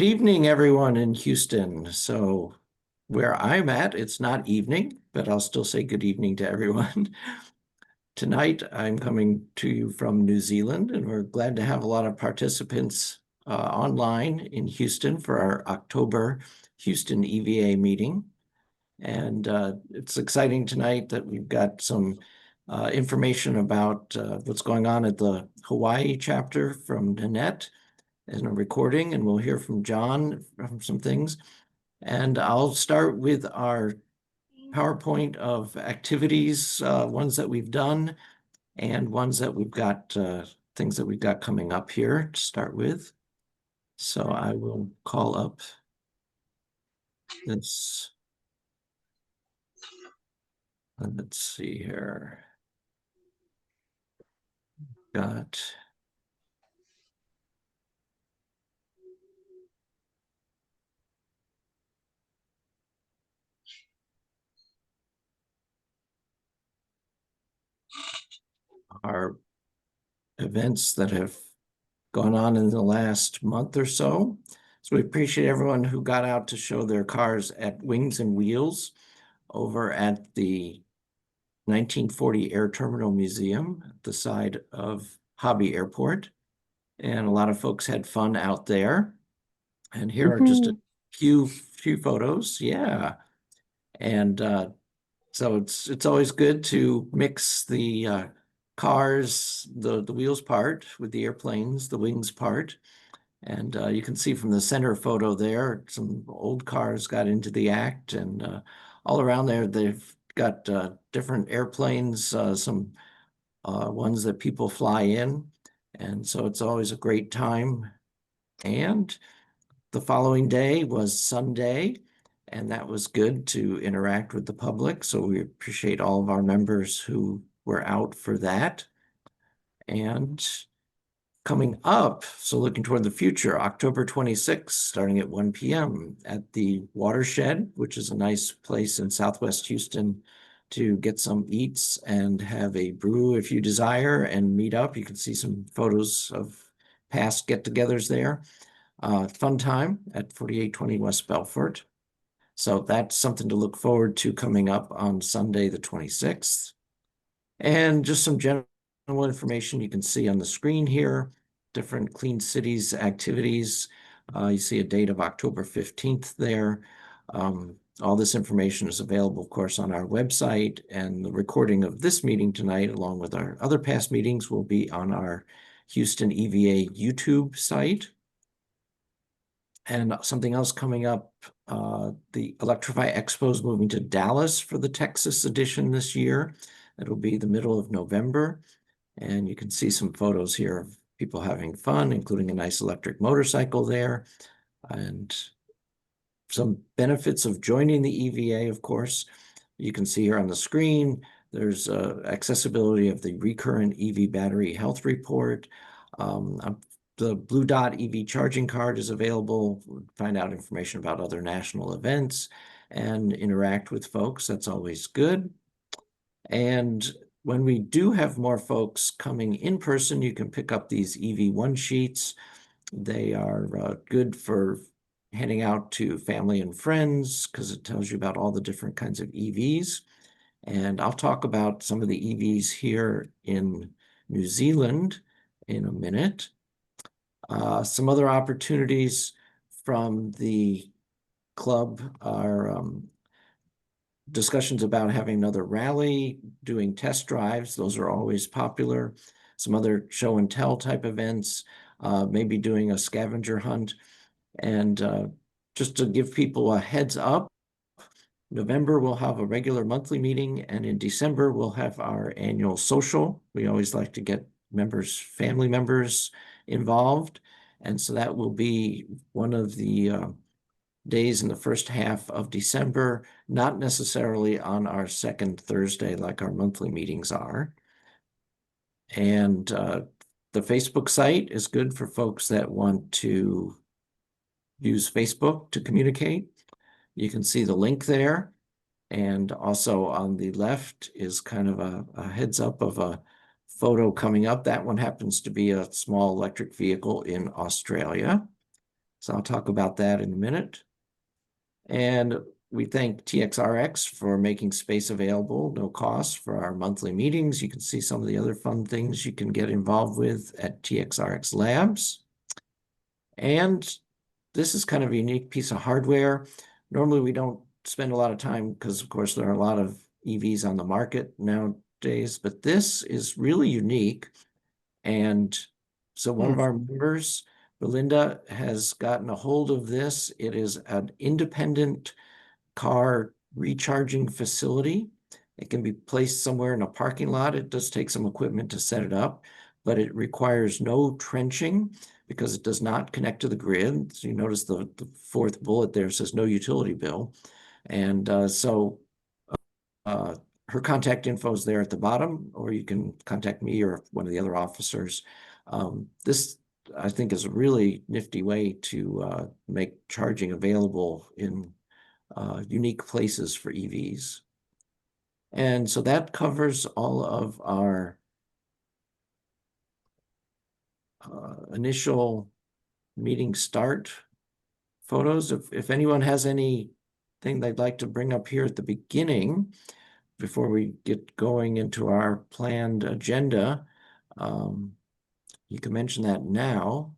Good evening, everyone in Houston. So where I'm at, it's not evening, but I'll still say good evening to everyone. Tonight, I'm coming to you from New Zealand, and we're glad to have a lot of participants online in Houston for our October Houston EVA meeting. And it's exciting tonight that we've got some information about what's going on at the Hawaii chapter from Nanette in a recording, and we'll hear from John from some things. And I'll start with our PowerPoint of activities, ones that we've done, and ones that we've got, things that we've got coming up here to start with. So I will call up this. Let's see here. Got our events that have gone on in the last month or so. So we appreciate everyone who got out to show their cars at Wings and Wheels over at the 1940 Air Terminal Museum at the side of Hobby Airport. And a lot of folks had fun out there. And here are just a few photos. Yeah. And so it's always good to mix the cars, the wheels part with the airplanes, the wings part. And you can see from the center photo there, some old cars got into the act, and all around there, they've got different airplanes, some ones that people fly in. And so it's always a great time. And the following day was Sunday, and that was good to interact with the public. So we appreciate all of our members who were out for that. And coming up, so looking toward the future, October 26th, starting at 1 p.m. at the Watershed, which is a nice place in Southwest Houston to get some eats and have a brew if you desire and meet up. You can see some photos of past get-togethers there. Fun time at 4820 West Belfort. So that's something to look forward to coming up on Sunday, the 26th. And just some general information you can see on the screen here, different Clean Cities activities. You see a date of October 15th there. All this information is available, of course, on our website, and the recording of this meeting tonight, along with our other past meetings, will be on our Houston EVA YouTube site. And something else coming up, the Electrify Expo is moving to Dallas for the Texas edition this year. It'll be the middle of November. And you can see some photos here of people having fun, including a nice electric motorcycle there. And some benefits of joining the EVA, of course. You can see here on the screen, there's accessibility of the recurrent EV battery health report. The Blue Dot EV charging card is available. Find out information about other national events and interact with folks. That's always good. And when we do have more folks coming in person, you can pick up these EV1 sheets. They are good for handing out to family and friends because it tells you about all the different kinds of EVs. And I'll talk about some of the EVs here in New Zealand in a minute. Some other opportunities from the club are discussions about having another rally, doing test drives. Those are always popular. Some other show and tell type events, maybe doing a scavenger hunt. And just to give people a heads up, November we'll have a regular monthly meeting, and in December we'll have our annual social. We always like to get members, family members involved. And so that will be one of the days in the first half of December, not necessarily on our second Thursday like our monthly meetings are. And the Facebook site is good for folks that want to use Facebook to communicate. You can see the link there. And also on the left is kind of a heads up of a photo coming up. That one happens to be a small electric vehicle in Australia. So I'll talk about that in a minute. And we thank TXRX for making space available, no cost, for our monthly meetings. You can see some of the other fun things you can get involved with at TXRX Labs. And this is kind of a unique piece of hardware. Normally, we don't spend a lot of time because, of course, there are a lot of EVs on the market nowadays, but this is really unique. And so one of our members, Belinda, has gotten a hold of this. It is an independent car recharging facility. It can be placed somewhere in a parking lot. It does take some equipment to set it up, but it requires no trenching because it does not connect to the grid. So you notice the fourth bullet there says no utility bill. And uh, her contact info is there at the bottom, or you can contact me or one of the other officers. This, I think, is a really nifty way to make charging available in unique places for EVs. And so that covers all of our initial meeting start photos. If anyone has anything they'd like to bring up here at the beginning, before we get going into our planned agenda, you can mention that now.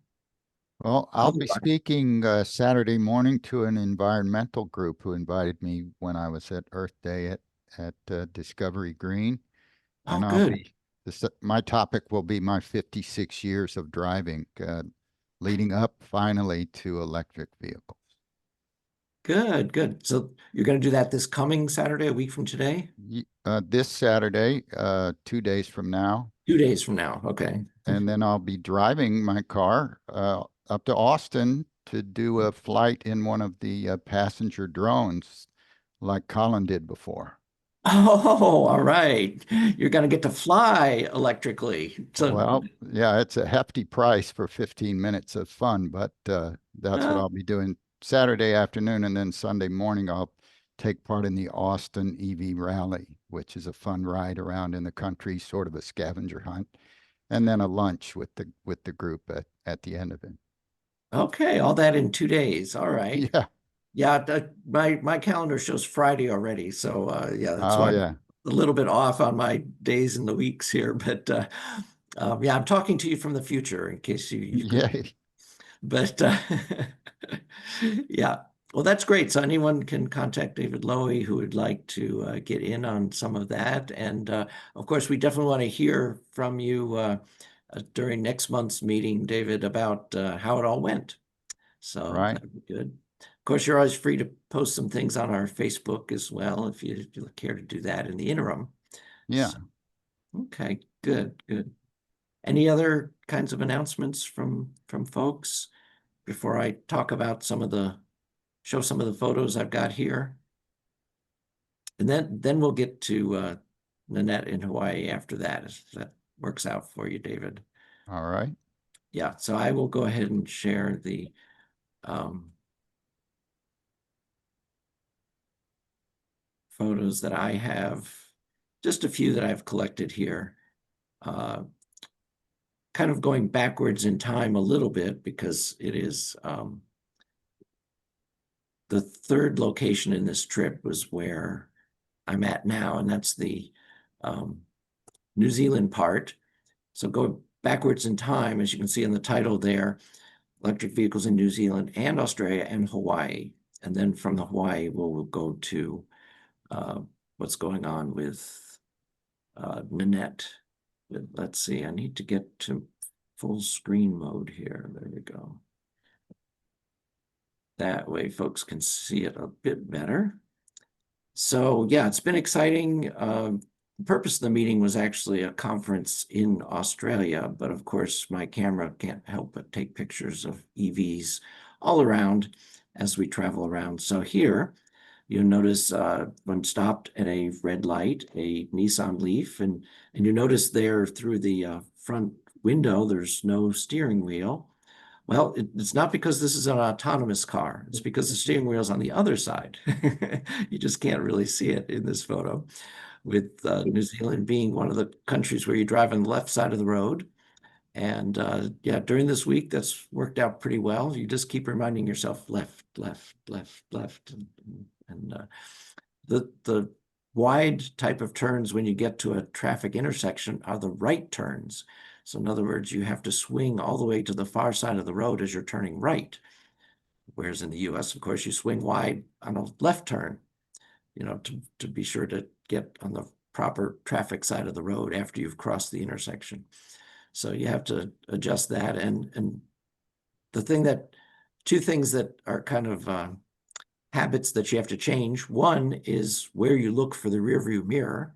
Well, I'll be Otherwise, speaking Saturday morning to an environmental group who invited me when I was at Earth Day at Discovery Green, oh, and good. my topic will be my 56 years of driving, leading up finally to electric vehicles. Good, good. So you're going to do that this coming Saturday, a week from today? This Saturday, 2 days from now, 2 days from now. Okay. and then I'll be driving my car up to Austin to do a flight in one of the passenger drones like Colin did before. Oh, all right. You're going to get to fly electrically. So, Well, yeah, it's a hefty price for 15 minutes of fun, but that's what uh, I'll be doing Saturday afternoon. And then Sunday morning, I'll take part in the Austin EV Rally, which is a fun ride around in the country, sort of a scavenger hunt, and then a lunch with the group at the end of it. okay, all that in 2 days. All right. Yeah. Yeah, my calendar shows Friday already. So, yeah, that's Oh, why I'm yeah. a little bit off on my days and the weeks here. But yeah, I'm talking to you from the future in case you could. Yeah. But yeah, well, that's great. So anyone can contact David Lowy who would like to get in on some of that. And of course, we definitely want to hear from you during next month's meeting, David, about how it all went. So Right. that'd be good. Of course, you're always free to post some things on our Facebook as well if you care to do that in the interim. Yeah. So, okay, good, good. Any other kinds of announcements from folks before I talk about show some of the photos I've got here? And then we'll get to Nanette in Hawaii after that, if that works out for you, David. All right. Yeah, so I will go ahead and share the photos that I have, just a few that I've collected here. Kind of going backwards in time a little bit because it is the third location in this trip was where I'm at now, and that's the New Zealand part. So going backwards in time, as you can see in the title there, electric vehicles in New Zealand and Australia and Hawaii. And then from the Hawaii, we'll go to what's going on with Nanette. Let's see, I need to get to full screen mode here. There we go. That way folks can see it a bit better. So yeah, it's been exciting. The purpose of the meeting was actually a conference in Australia, but of course my camera can't help but take pictures of EVs all around as we travel around. So here you'll notice when stopped at a red light, a Nissan Leaf, and you notice there through the front window, there's no steering wheel. Well, it's not because this is an autonomous car. It's because the steering wheel is on the other side. You just can't really see it in this photo, with New Zealand being one of the countries where you drive on the left side of the road. And yeah, during this week, that's worked out pretty well. You just keep reminding yourself left, left, left, left. And the wide type of turns when you get to a traffic intersection are the right turns. So in other words, you have to swing all the way to the far side of the road as you're turning right. Whereas in the US, of course, you swing wide on a left turn, to be sure to get on the proper traffic side of the road after you've crossed the intersection. So you have to adjust that. And two things that are kind of habits that you have to change. One is where you look for the rearview mirror,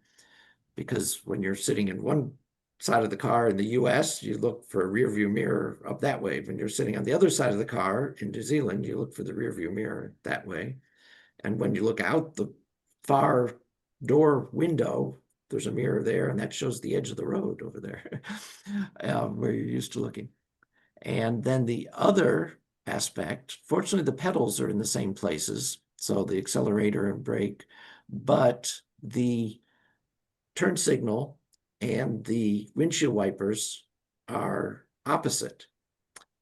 because when you're sitting in one side of the car in the US, you look for a rearview mirror up that way. When you're sitting on the other side of the car in New Zealand, you look for the rearview mirror that way. And when you look out the far door window, there's a mirror there, and that shows the edge of the road over there where you're used to looking. And then the other aspect, fortunately, the pedals are in the same places, so the accelerator and brake, but the turn signal and the windshield wipers are opposite.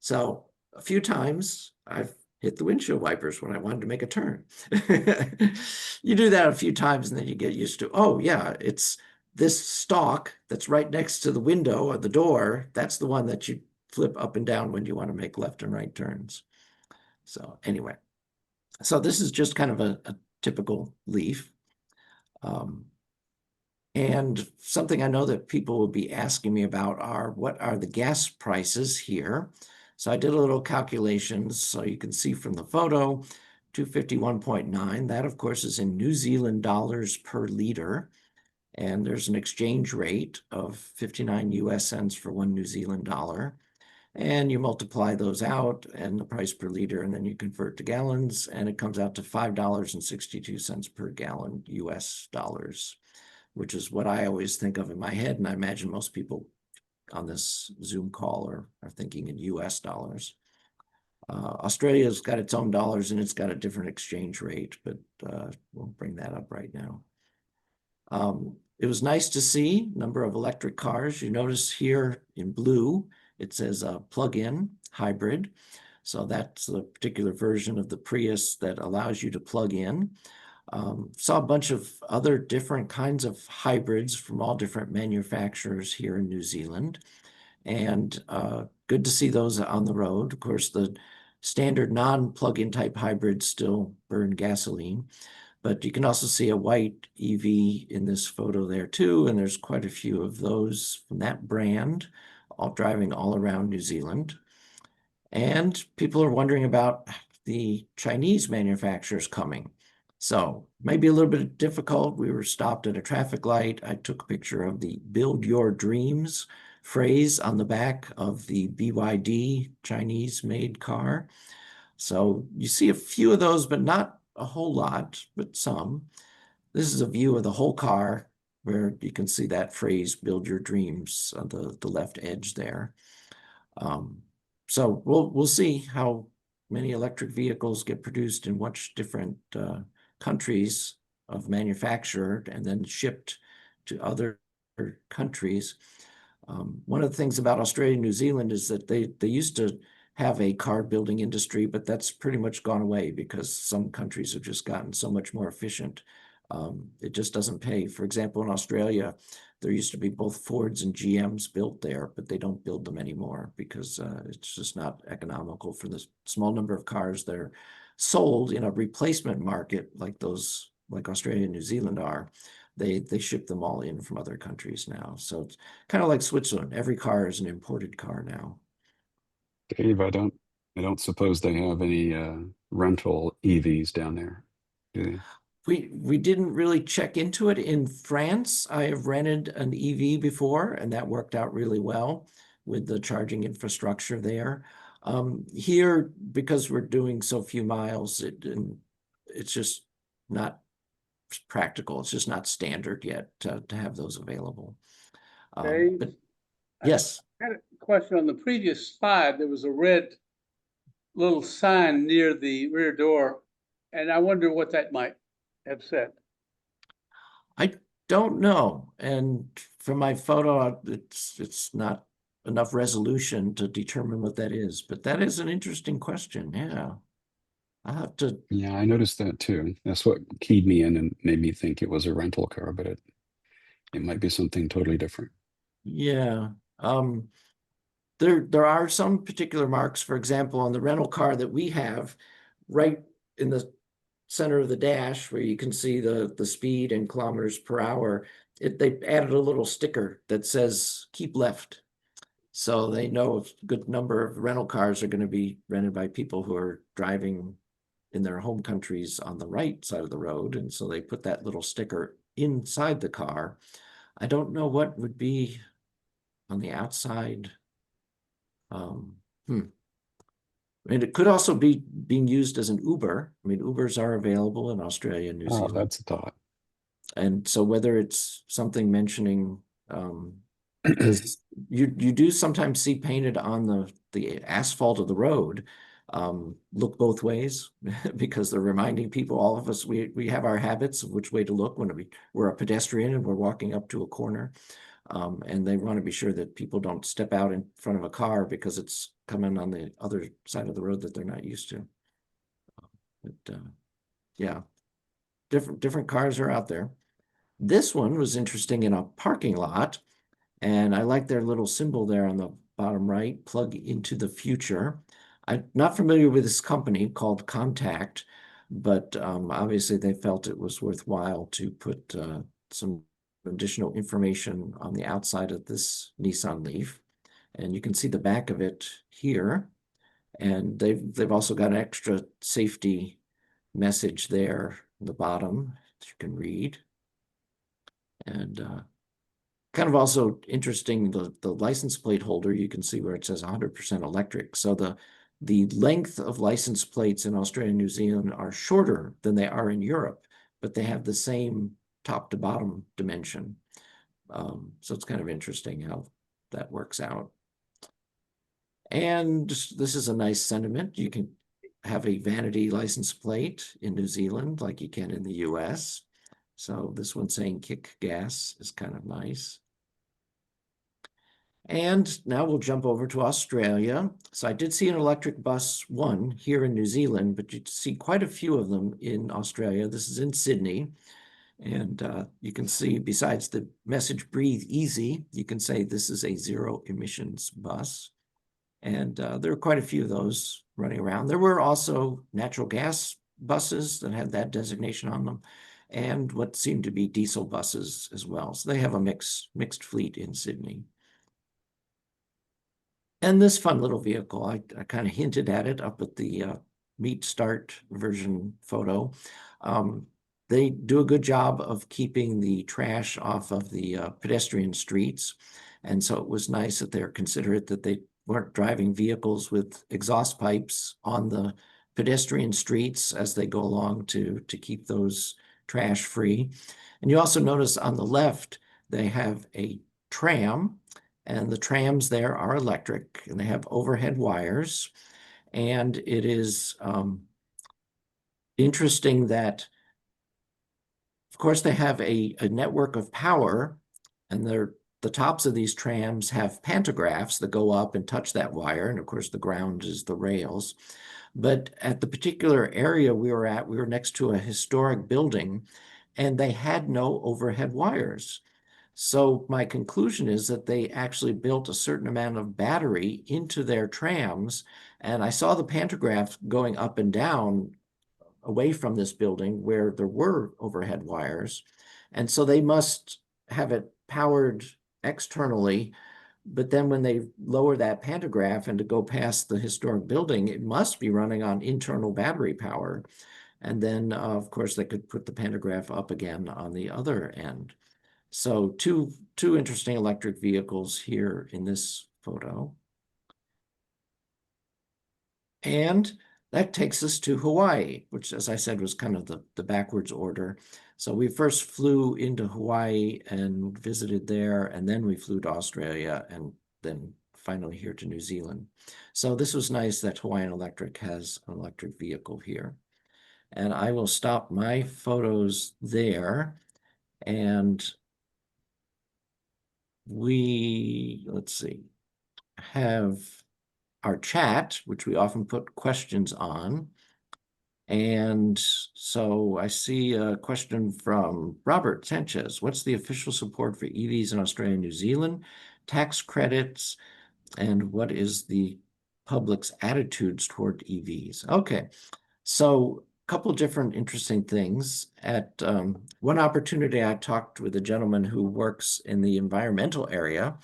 So a few times I've hit the windshield wipers when I wanted to make a turn. You do that a few times and then you get used to, oh yeah, it's this stalk that's right next to the window or the door. That's the one that you flip up and down when you want to make left and right turns. So anyway, so this is just kind of a typical Leaf. And something I know that people will be asking me about are, what are the gas prices here? So I did a little calculations so you can see from the photo, 251.9. That, of course, is in New Zealand dollars per liter. And there's an exchange rate of 59 US cents for 1 New Zealand dollar. And you multiply those out and the price per liter, and then you convert to gallons, and it comes out to $5.62 per gallon US dollars, which is what I always think of in my head. And I imagine most people on this Zoom call are thinking in US dollars. Australia's got its own dollars and it's got a different exchange rate, but we'll bring that up right now. It was nice to see number of electric cars. You notice here in blue, it says a plug-in hybrid. So that's the particular version of the Prius that allows you to plug in. Saw a bunch of other different kinds of hybrids from all different manufacturers here in New Zealand. And good to see those on the road. Of course, the standard non-plug-in type hybrids still burn gasoline. But you can also see a white EV in this photo there too, and there's quite a few of those from that brand, all driving all around New Zealand. And people are wondering about the Chinese manufacturers coming. So maybe a little bit difficult. We were stopped at a traffic light. I took a picture of the "Build Your Dreams" phrase on the back of the BYD Chinese-made car. So you see a few of those, but not a whole lot, but some. This is a view of the whole car where you can see that phrase, "Build Your Dreams," on the left edge there. So we'll see how many electric vehicles get produced in which different countries of manufacture and then shipped to other countries. One of the things about Australia and New Zealand is that they used to have a car building industry, but that's pretty much gone away because some countries have just gotten so much more efficient. It just doesn't pay. For example, in Australia, there used to be both Fords and GMs built there, but they don't build them anymore because it's just not economical for the small number of cars that are sold in a replacement market like those, like Australia and New Zealand are. They ship them all in from other countries now. So it's kind of like Switzerland. Every car is an imported car now. Dave, I don't suppose they have any rental EVs down there, do they? We didn't really check into it in France. I have rented an EV before, and that worked out really well with the charging infrastructure there. Here, because we're doing so few miles, it's just not practical. It's just not standard yet to have those available. Dave, But I yes, had a question on the previous slide. There was a red little sign near the rear door, and I wonder what that might have said. I don't know. And from my photo, it's not enough resolution to determine what that is, but that is an interesting question. Yeah. I'll have to, Yeah, I noticed that too. That's what keyed me in and made me think it was a rental car, but it might be something totally different. yeah. There are some particular marks, for example, on the rental car that we have, right in the center of the dash where you can see the speed in kilometers per hour. They added a little sticker that says keep left. So they know a good number of rental cars are going to be rented by people who are driving in their home countries on the right side of the road. And so they put that little sticker inside the car. I don't know what would be on the outside. I mean, it could also be being used as an Uber. I mean, Ubers are available in Australia and New Oh, Zealand. that's a thought. And so whether it's something mentioning, because you do sometimes see painted on the asphalt of the road, look both ways, because they're reminding people, all of us, we have our habits of which way to look when we're a pedestrian and we're walking up to a corner. And they want to be sure that people don't step out in front of a car because it's coming on the other side of the road that they're not used to. But yeah, different cars are out there. This one was interesting in a parking lot, and I like their little symbol there on the bottom right, plug into the future. I'm not familiar with this company called Contact, but obviously they felt it was worthwhile to put some additional information on the outside of this Nissan Leaf. And you can see the back of it here. And they've also got an extra safety message there in the bottom that you can read. And kind of also interesting, the license plate holder, you can see where it says 100% electric. So the length of license plates in Australia and New Zealand are shorter than they are in Europe, but they have the same top to bottom dimension. So it's kind of interesting how that works out. And this is a nice sentiment. You can have a vanity license plate in New Zealand like you can in the US. So this one saying kick gas is kind of nice. And now we'll jump over to Australia. So I did see an electric bus one here in New Zealand, but you see quite a few of them in Australia. This is in Sydney. And you can see, besides the message breathe easy, you can say this is a zero emissions bus. And there are quite a few of those running around. There were also natural gas buses that had that designation on them, and what seemed to be diesel buses as well. So they have a mixed fleet in Sydney. And this fun little vehicle, I kind of hinted at it up at the meet start version photo. They do a good job of keeping the trash off of the pedestrian streets. And so it was nice that they're considerate that they weren't driving vehicles with exhaust pipes on the pedestrian streets as they go along to keep those trash free. And you also notice on the left, they have a tram, and the trams there are electric, and they have overhead wires. And it is interesting that, of course, they have a network of power, and the tops of these trams have pantographs that go up and touch that wire. And of course, the ground is the rails. But at the particular area we were at, we were next to a historic building, and they had no overhead wires. So my conclusion is that they actually built a certain amount of battery into their trams. And I saw the pantograph going up and down away from this building where there were overhead wires. And so they must have it powered externally. But then when they lower that pantograph and to go past the historic building, it must be running on internal battery power. And then, of course, they could put the pantograph up again on the other end. So two interesting electric vehicles here in this photo. And that takes us to Hawaii, which, as I said, was kind of the backwards order. So we first flew into Hawaii and visited there, and then we flew to Australia, and then finally here to New Zealand. So this was nice that Hawaiian Electric has an electric vehicle here. And I will stop my photos there. And let's see. have our chat, which we often put questions on. And so I see a question from Robert Sanchez. What's the official support for EVs in Australia and New Zealand? Tax credits, and what is the public's attitudes toward EVs? Okay, so a couple different interesting things. At one opportunity, I talked with a gentleman who works in the environmental area,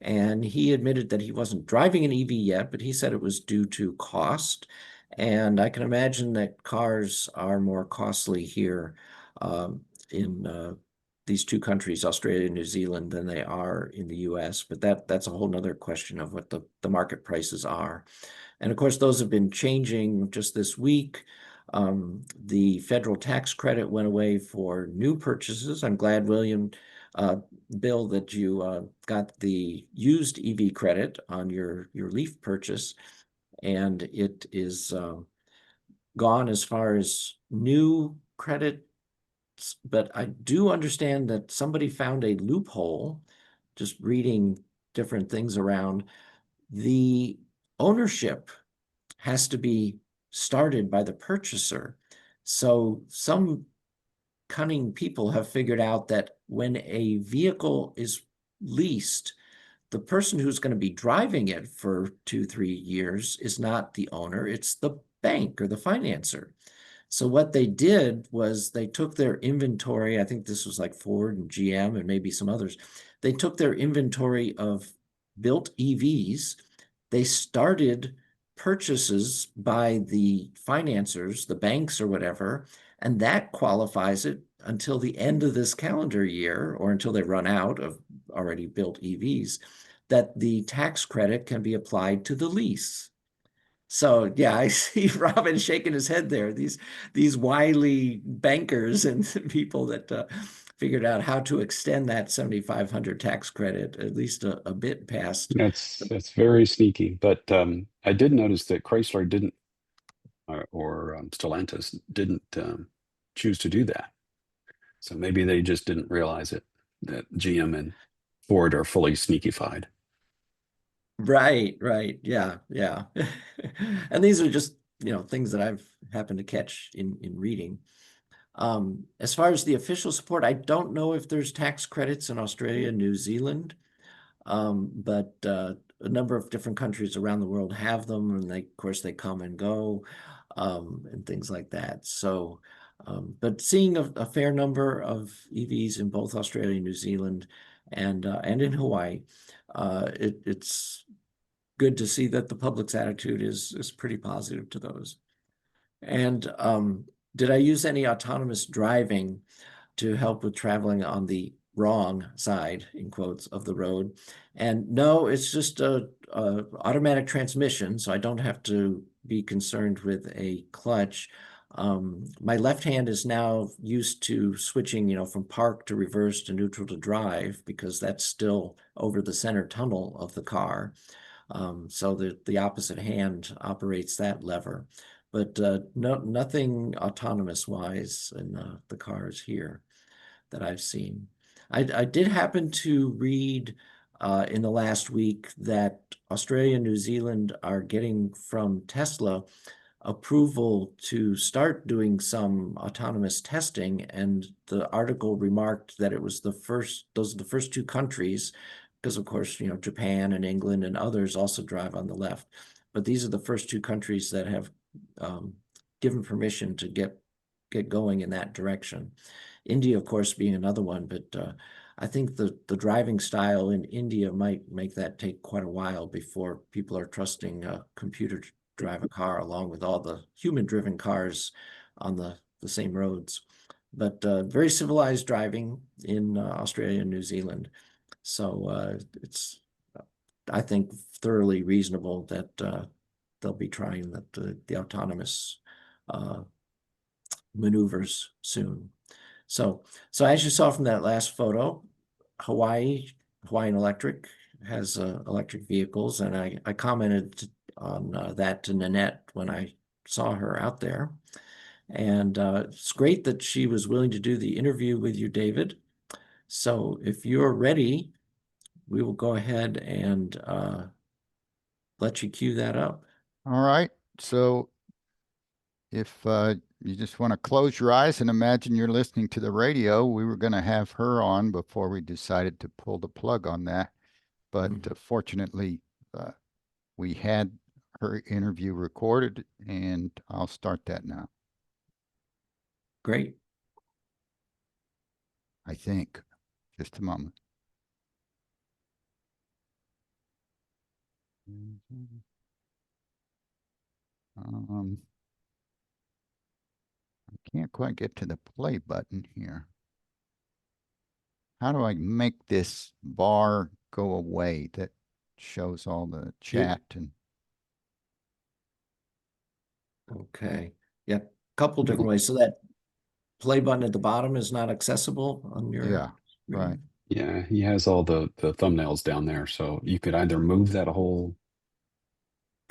and he admitted that he wasn't driving an EV yet, but he said it was due to cost. And I can imagine that cars are more costly here in these two countries, Australia and New Zealand, than they are in the US. But that's a whole nother question of what the market prices are. And of course, those have been changing just this week. The federal tax credit went away for new purchases. I'm glad, William, Bill, that you got the used EV credit on your Leaf purchase, and it is gone as far as new credits. But I do understand that somebody found a loophole, just reading different things around. The ownership has to be started by the purchaser. So some cunning people have figured out that when a vehicle is leased, the person who's going to be driving it for 2-3 years is not the owner, it's the bank or the financer. So what they did was they took their inventory, I think this was like Ford and GM and maybe some others, they took their inventory of built EVs, they started purchases by the financiers, the banks or whatever, and that qualifies it until the end of this calendar year or until they run out of already built EVs, that the tax credit can be applied to the lease. So yeah, I see Robin shaking his head there. These wily bankers and people that figured out how to extend that 7,500 tax credit at least a bit past. That's very sneaky. But I did notice that Chrysler didn't, or Stellantis didn't choose to do that. So maybe they just didn't realize it, that GM and Ford are fully sneakified. Right, yeah. And these are just, things that I've happened to catch in reading. As far as the official support, I don't know if there's tax credits in Australia and New Zealand, but a number of different countries around the world have them, and of course, they come and go, and things like that. So, but seeing a fair number of EVs in both Australia and New Zealand and in Hawaii, it's good to see that the public's attitude is pretty positive to those. And did I use any autonomous driving to help with traveling on the wrong side, in quotes, of the road? And no, it's just a automatic transmission, so I don't have to be concerned with a clutch. My left hand is now used to switching, from park to reverse to neutral to drive, because that's still over the center tunnel of the car. So the opposite hand operates that lever, but nothing autonomous wise in the cars here that I've seen. I did happen to read in the last week that Australia and New Zealand are getting from Tesla approval to start doing some autonomous testing, and the article remarked that it was those are the first two countries, because of course, Japan and England and others also drive on the left, but these are the first two countries that have given permission to get going in that direction. India, of course, being another one, but I think the driving style in India might make that take quite a while before people are trusting a computer to drive a car along with all the human-driven cars on the same roads. But very civilized driving in Australia and New Zealand. So it's, I think, thoroughly reasonable that they'll be trying the autonomous maneuvers soon. So as you saw from that last photo, Hawaiian Electric has electric vehicles, and I commented on that to Nanette when I saw her out there. And it's great that she was willing to do the interview with you, David. So if you're ready, we will go ahead and let you cue that up. All right. So if you just want to close your eyes and imagine you're listening to the radio, we were going to have her on before we decided to pull the plug on that. But fortunately, we had her interview recorded, and I'll start that now, Great. I think. Just a moment. I can't quite get to the play button here. How do I make this bar go away that shows all the chat and Okay. Yeah, couple different ways. So that play button at the bottom is not accessible on your yeah, screen? right. Yeah, he has all the thumbnails down there, so you could either move that whole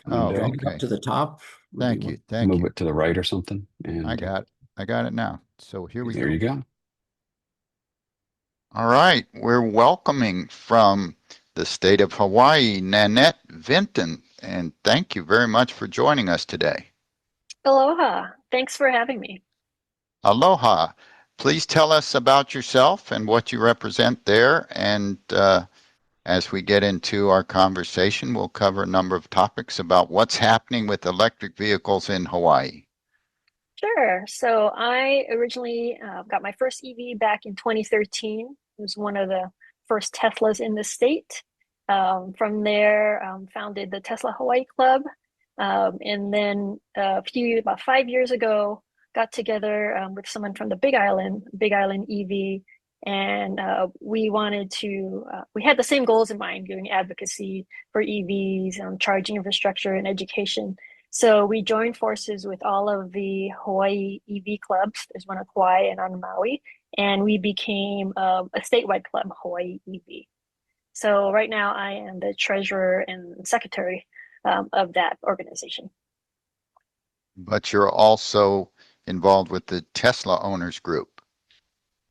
Oh, window, Drag it up okay. to the top. would be Thank one- you. Thank move you. it to the right or something, and I got it now. So here we there go. you go. All right. We're welcoming from the state of Hawaii, Nanette Vinton, and thank you very much for joining us today. Aloha. Thanks for having me. Aloha. Please tell us about yourself and what you represent there. And as we get into our conversation, we'll cover a number of topics about what's happening with electric vehicles in Hawaii. Sure. So I originally got my first EV back in 2013. It was one of the first Teslas in the state. From there, founded the Tesla Hawaii Club. And then about 5 years ago, got together with someone from the Big Island EV. And we had the same goals in mind, doing advocacy for EVs, charging infrastructure and education. So we joined forces with all of the Hawaii EV clubs. There's one on Kauai and on Maui, and we became a statewide club, Hawaii EV. So right now I am the treasurer and secretary of that organization. But you're also involved with the Tesla Owners Group.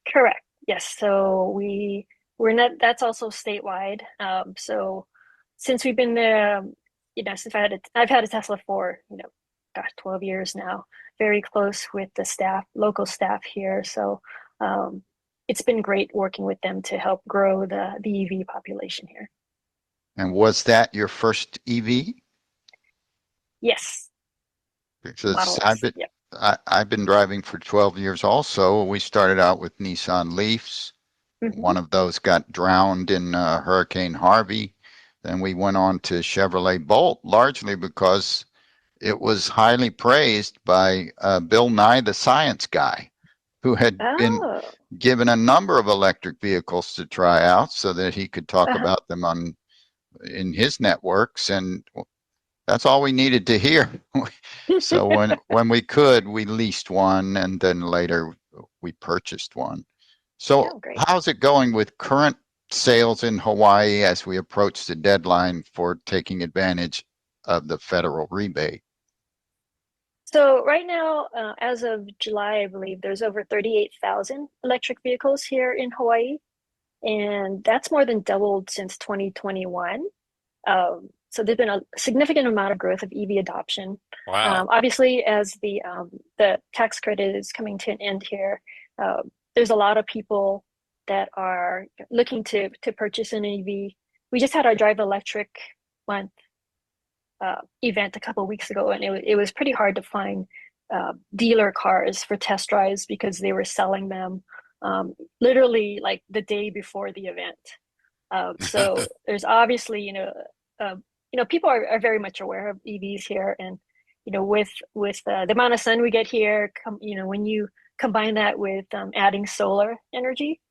Correct. Yes. So we're not. That's also statewide. So since we've been there, since I've had a Tesla for 12 years now. Very close with the staff, local staff here. So it's been great working with them to help grow the EV population here. And was that your first EV? Yes. Because Model S. Yep. I've been driving for 12 years also. We started out with Nissan Leafs. One of those got drowned in Hurricane Harvey. Then we went on to Chevrolet Bolt, largely because it was highly praised by Bill Nye, the science guy, who had been Oh. given a number of electric vehicles to try out so that he could talk about them in his networks. And that's all we needed to hear. So when we could, we leased one, and then later we purchased one. So Oh, great. how's it going with current sales in Hawaii as we approach the deadline for taking advantage of the federal rebate? So right now, as of July, I believe there's over 38,000 electric vehicles here in Hawaii, and that's more than doubled since 2021. So there's been a significant amount of growth of EV adoption. Wow. Obviously, as the tax credit is coming to an end here, there's a lot of people that are looking to purchase an EV. We just had our Drive Electric month event a couple of weeks ago, and it was pretty hard to find dealer cars for test drives because they were selling them literally like the day before the event. So there's obviously, people are very much aware of EVs here, and with the amount of sun we get here, when you combine that with adding solar energy,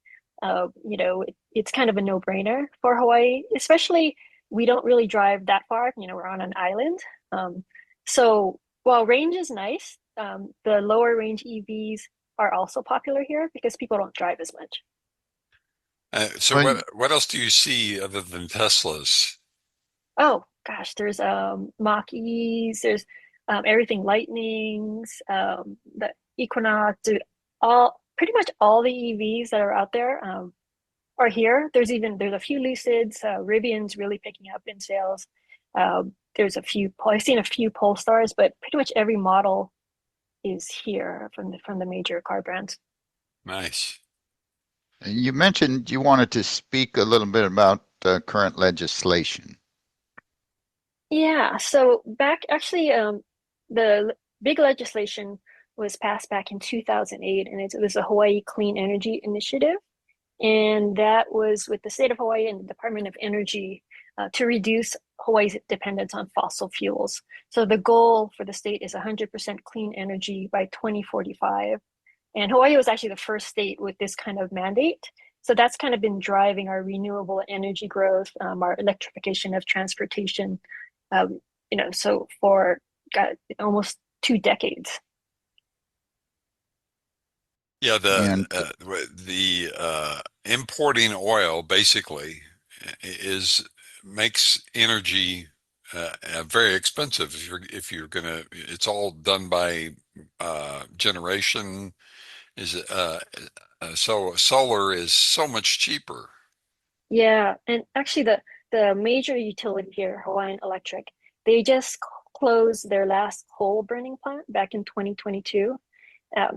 it's kind of a no-brainer for Hawaii. Especially, we don't really drive that far. We're on an island, so while range is nice, the lower range EVs are also popular here because people don't drive as much. So what else do you see other than Teslas? Oh gosh, there's Mach-E's, there's everything Lightnings, the Equinox, pretty much all the EVs that are out there are here. There's a few Lucids, Rivian's really picking up in sales. there's a few, I've seen a few Polestars, but pretty much every model is here from the major car brands. Nice. You mentioned you wanted to speak a little bit about current legislation. Yeah, so back actually, the big legislation was passed back in 2008, and it was a Hawaii Clean Energy Initiative. And that was with the state of Hawaii and the Department of Energy to reduce Hawaii's dependence on fossil fuels. So the goal for the state is 100% clean energy by 2045. And Hawaii was actually the first state with this kind of mandate. So that's kind of been driving our renewable energy growth, our electrification of transportation, so for almost 2 decades. Yeah, And the importing oil basically makes energy very expensive if you're gonna. It's all done by generation. So solar is so much cheaper. Yeah, and actually the major utility here, Hawaiian Electric, they just closed their last coal burning plant back in 2022.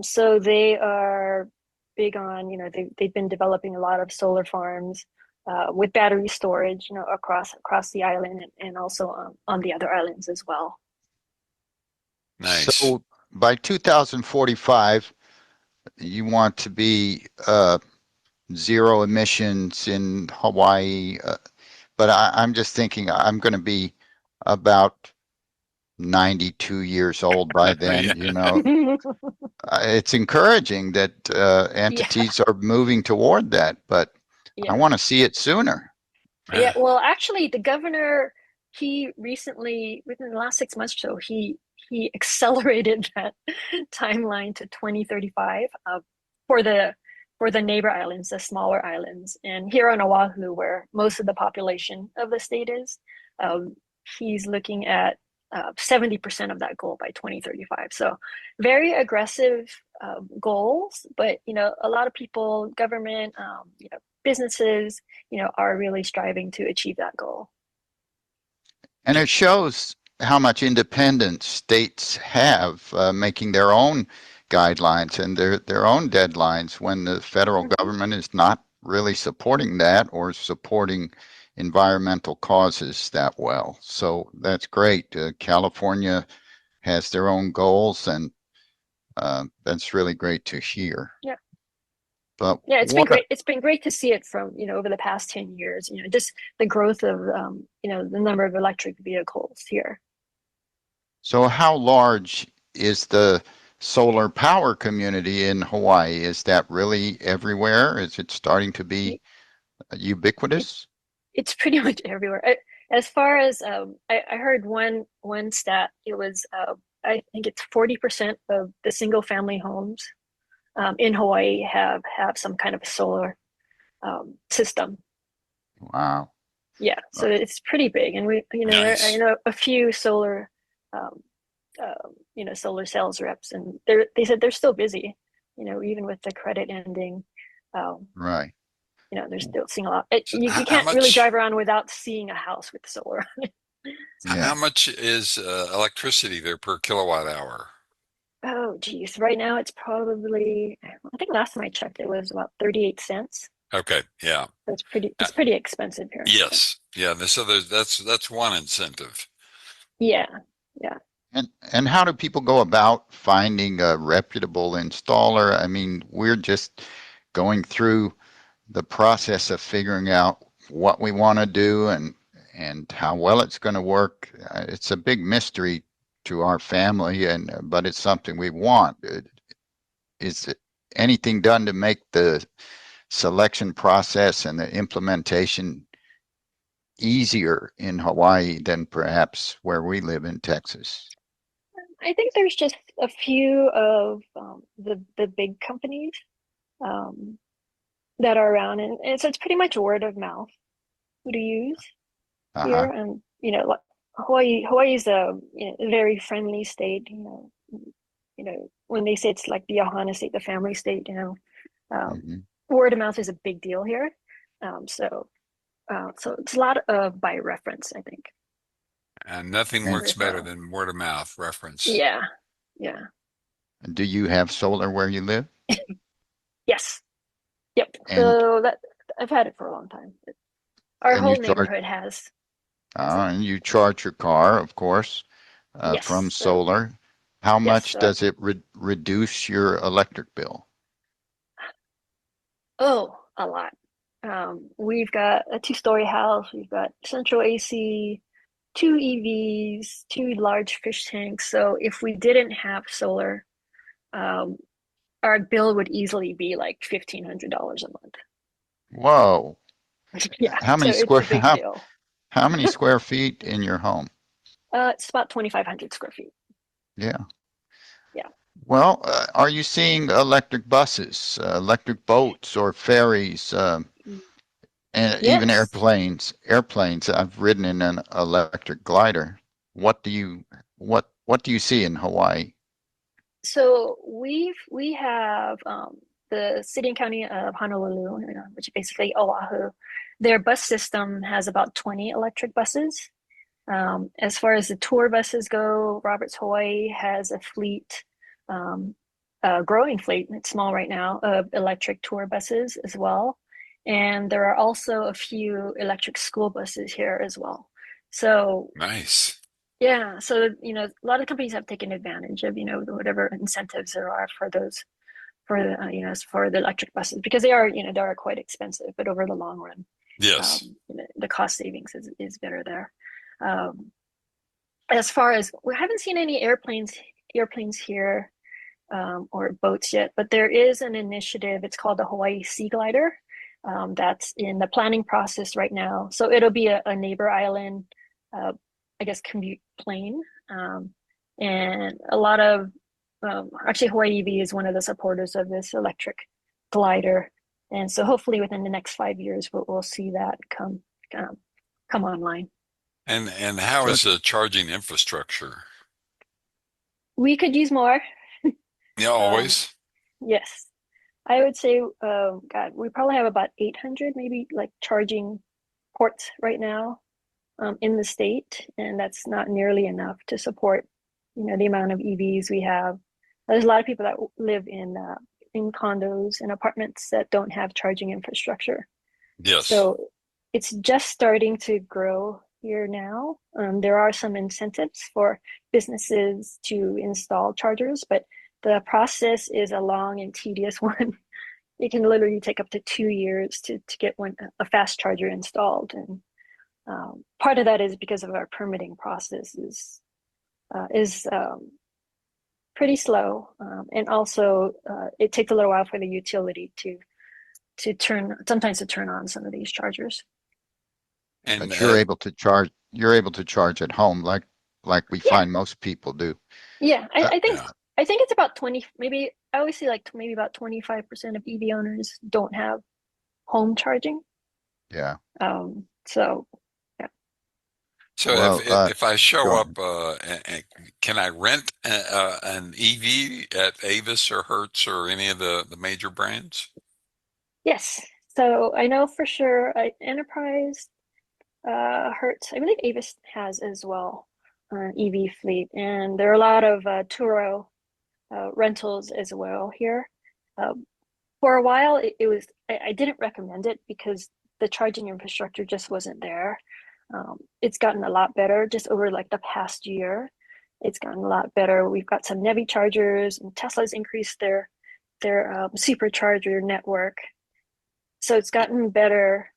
So they are big on, they've been developing a lot of solar farms with battery storage, across the island and also on the other islands as well. Nice. so by 2045, you want to be zero emissions in Hawaii. But I'm just thinking I'm going to be about 92 years old by then. Yeah. It's encouraging that entities are moving toward that, but Yeah. I want to see it sooner. Yeah, well, actually, the governor, he recently, within the last 6 months or so, he accelerated that timeline to 2035 for the neighbor islands, the smaller islands, and here on Oahu, where most of the population of the state is, he's looking at 70% of that goal by 2035. So very aggressive goals, but a lot of people, government, businesses, are really striving to achieve that goal. And it shows how much independence states have making their own guidelines and their own deadlines when the federal government is not really supporting that or supporting environmental causes that well. So that's great. California has their own goals, and that's really great to hear. Yeah. But yeah, it's been great. It's been great to see it from, over the past 10 years, just the growth of, the number of electric vehicles here. So how large is the solar power community in Hawaii? Is that really everywhere? Is it starting to be ubiquitous? It's pretty much everywhere. As far as I heard one stat, it was I think it's 40% of the single family homes in Hawaii have some kind of solar system. Wow. Yeah, so it's pretty big, and Nice. I know a few solar solar sales reps, and they said they're still busy, even with the credit ending. Right. They're still seeing a lot. You how can't really much- drive around without seeing a house with solar on it. Yeah. How much is electricity there per kilowatt hour? Oh, geez. Right now it's probably, I think last time I checked, it was about 38 cents. Okay, yeah. It's pretty expensive here. Yes, yeah. So that's one incentive. Yeah, yeah. And how do people go about finding a reputable installer? I mean, we're just going through the process of figuring out what we want to do and how well it's going to work. It's a big mystery to our family, but it's something we want. Is anything done to make the selection process and the implementation easier in Hawaii than perhaps where we live in Texas? I think there's just a few of the big companies that are around, and so it's pretty much word of mouth who to use here. And like Hawaii's a very friendly state. When they say it's like the Ohana state, the family state, word of mouth is a big deal here. So it's a lot of by reference, I think. And nothing And- works better Referral. than word of mouth reference. Yeah, yeah, Do you have solar where you live? yes, yep. And So that I've had it for a long time. Our and whole you charge neighborhood has. and you charge your car, of course, from Yes, solar. How yes. much does it reduce your electric bill? Oh, a lot. We've got a two-story house. We've got central AC, two EVs, two large fish tanks. So if we didn't have solar, um, our bill would easily be like $1,500 a month. Whoa. Yeah, How so many it's square a big deal. how many square feet in your home? It's about 2,500 square feet. Yeah. Yeah. Well, are you seeing electric buses, electric boats or ferries, and even Yes. airplanes? I've ridden in an electric glider. What do you see in Hawaii? So we have the city and county of Honolulu, which is basically Oahu. Their bus system has about 20 electric buses. As far as the tour buses go, Roberts Hawaii has a fleet, a growing fleet, it's small right now, of electric tour buses as well. And there are also a few electric school buses here as well. So Nice. yeah, so a lot of companies have taken advantage of whatever incentives there are for those for the electric buses because they are quite expensive, but over the long run, Yes. the cost savings is better there. As far as we haven't seen any airplanes here or boats yet, but there is an initiative. It's called the Hawaii Sea Glider. That's in the planning process right now. So it'll be a neighbor island, I guess, commute plane. And a lot of actually Hawaii EV is one of the supporters of this electric glider. And so hopefully within the next 5 years, we'll see that come online. And how So- is the charging infrastructure? We could use more. Yeah, always. Yes. I would say, God, we probably have about 800 maybe like charging ports right now in the state, and that's not nearly enough to support, the amount of EVs we have. There's a lot of people that live in condos and apartments that don't have charging infrastructure. Yes. So it's just starting to grow here now. There are some incentives for businesses to install chargers, but the process is a long and tedious one. It can literally take up to 2 years to get a fast charger installed. And part of that is because of our permitting process is pretty slow. And also it takes a little while for the utility to turn on some of these chargers. And But you're able to charge at home like we Yeah. find most people do. Yeah, I think yeah. I think it's about 20, maybe I always see like maybe about 25% of EV owners don't have home charging. Yeah. So So Well, if I show go up, can I rent an EV at Avis or Hertz or any of the major brands? yes. So I know for sure Enterprise, Hertz, I believe Avis has as well, EV fleet, and there are a lot of Turo rentals as well here. For a while, it was I didn't recommend it because the charging infrastructure just wasn't there. It's gotten a lot better just over like the past year. It's gotten a lot better. We've got some NEVI chargers, and Tesla's increased their supercharger network, so it's gotten better.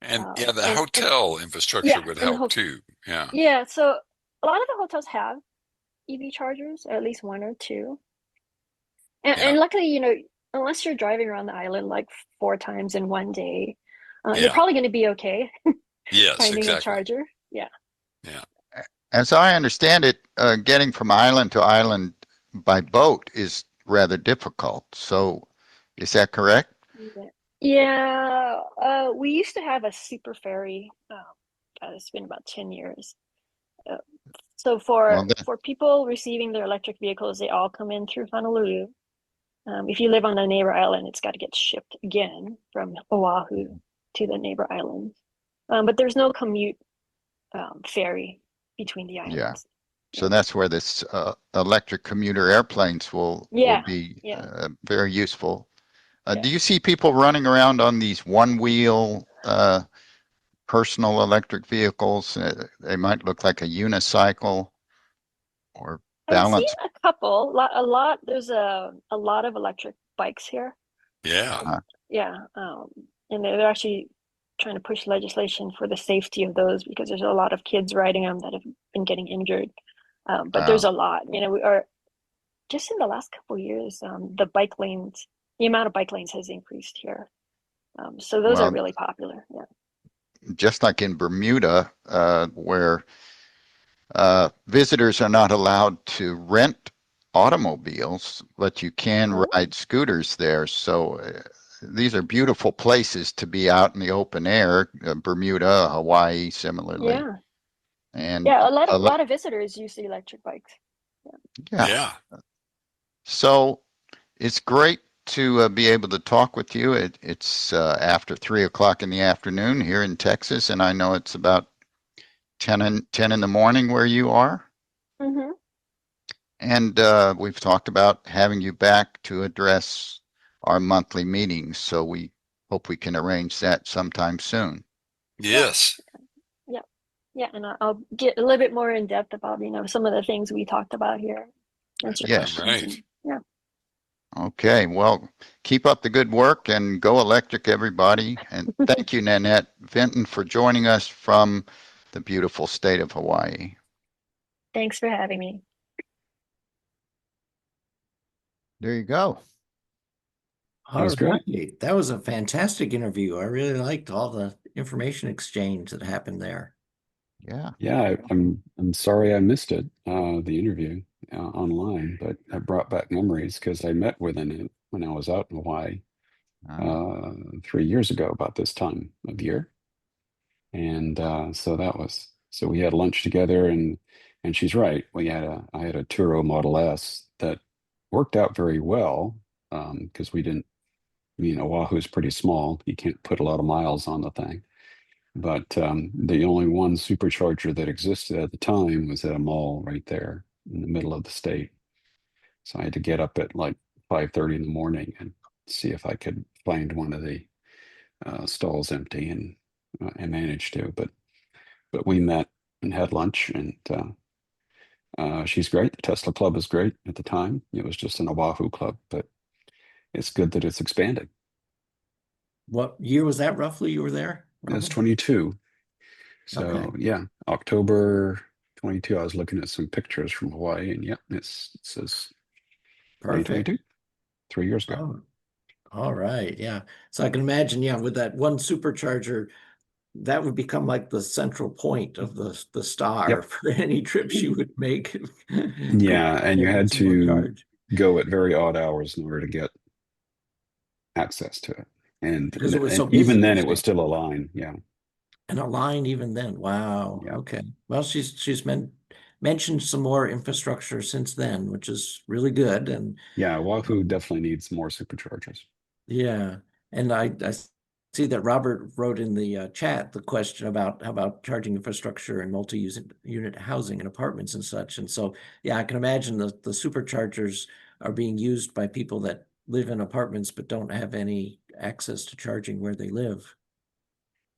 And yeah, the And hotel infrastructure yeah, would and help too. Yeah. yeah, so a lot of the hotels have EV chargers, or at least one or two. And, Yeah. and luckily, unless you're driving around the island like 4 times in one day, you're Yeah. probably going to be okay Yes, finding a exactly. charger. Yeah. Yeah. As I understand it, getting from island to island by boat is rather difficult. So, is that correct? Yeah. We used to have a super ferry. God, it's been about 10 years. Uh, so Well, for people receiving their electric vehicles, they all come in through Honolulu. If you live on the neighbor island, it's got to get shipped again from Oahu to the neighbor islands. But there's no commute ferry between the Yeah. islands. So that's where this electric commuter airplanes will Yeah, be yeah. very useful. Do Yeah. you see people running around on these one-wheel personal electric vehicles? They might look like a unicycle or I've seen balance. a couple, a lot. There's a lot of electric bikes here. Yeah. Yeah, and they're actually trying to push legislation for the safety of those because there's a lot of kids riding them that have been getting injured. But there's a lot, we are just in the last couple of years, the bike lanes, the amount of bike lanes has increased here. So those are Well, really popular. Yeah. just like in Bermuda, where visitors are not allowed to rent automobiles, but you can Oh, ride scooters there. So these are beautiful places to be out in the open air. Bermuda, Hawaii, similarly. yeah. And Yeah, a lot of visitors use the electric bikes. yeah, Yeah. so it's great to be able to talk with you. It's after 3 o'clock in the afternoon here in Texas, and I know it's about 10 in the morning where you are. Mm-hmm. And we've talked about having you back to address our monthly meetings, so we hope we can arrange that sometime soon. Yes. Yeah. Yeah, and I'll get a little bit more in depth about, some of the things we talked about here. Answer Yes. questions. Right. And, yeah. Okay, well, keep up the good work and go electric, everybody. And thank you, Nanette Vinton, for joining us from the beautiful state of Hawaii. Thanks for having me. There you go. All was great. right. That was a fantastic interview. I really liked all the information exchange that happened there. Yeah. Yeah, I'm sorry I missed it, the interview online, but it brought back memories because I met with him when I was out in Hawaii Uh, 3 years ago about this time of year. And so we had lunch together, and she's right. I had a Turo Model S that worked out very well because we didn't, Oahu is pretty small. You can't put a lot of miles on the thing. But the only one supercharger that existed at the time was at a mall right there in the middle of the state. So I had to get up at like 5:30 in the morning and see if I could find one of the stalls empty, and I managed to. But we met and had lunch, and she's great. The Tesla Club is great at the time. It was just an Oahu club, but it's good that it's expanded. What year was that roughly you were there, It's Robin? 22. So Okay. yeah, October 22. I was looking at some pictures from Hawaii, and yep, it says Perfect. 2022, 3 years ago. Oh, all right. Yeah. So I can imagine, yeah, with that one supercharger, that would become like the central point of the star Yep. for any trips you would make. Yeah, and you had Some more to charge. go at very odd hours in order to get access to it. And Because it was so and busy, even you then, it say. was still a line. Yeah, And a line even then. Wow. yeah, Okay. Well, she's mentioned some more infrastructure since then, which is really good. And yeah. Oahu definitely needs more superchargers. yeah, and I see that Robert wrote in the chat the question about how about charging infrastructure and multi-unit housing and apartments and such. And so, yeah, I can imagine the superchargers are being used by people that live in apartments but don't have any access to charging where they live.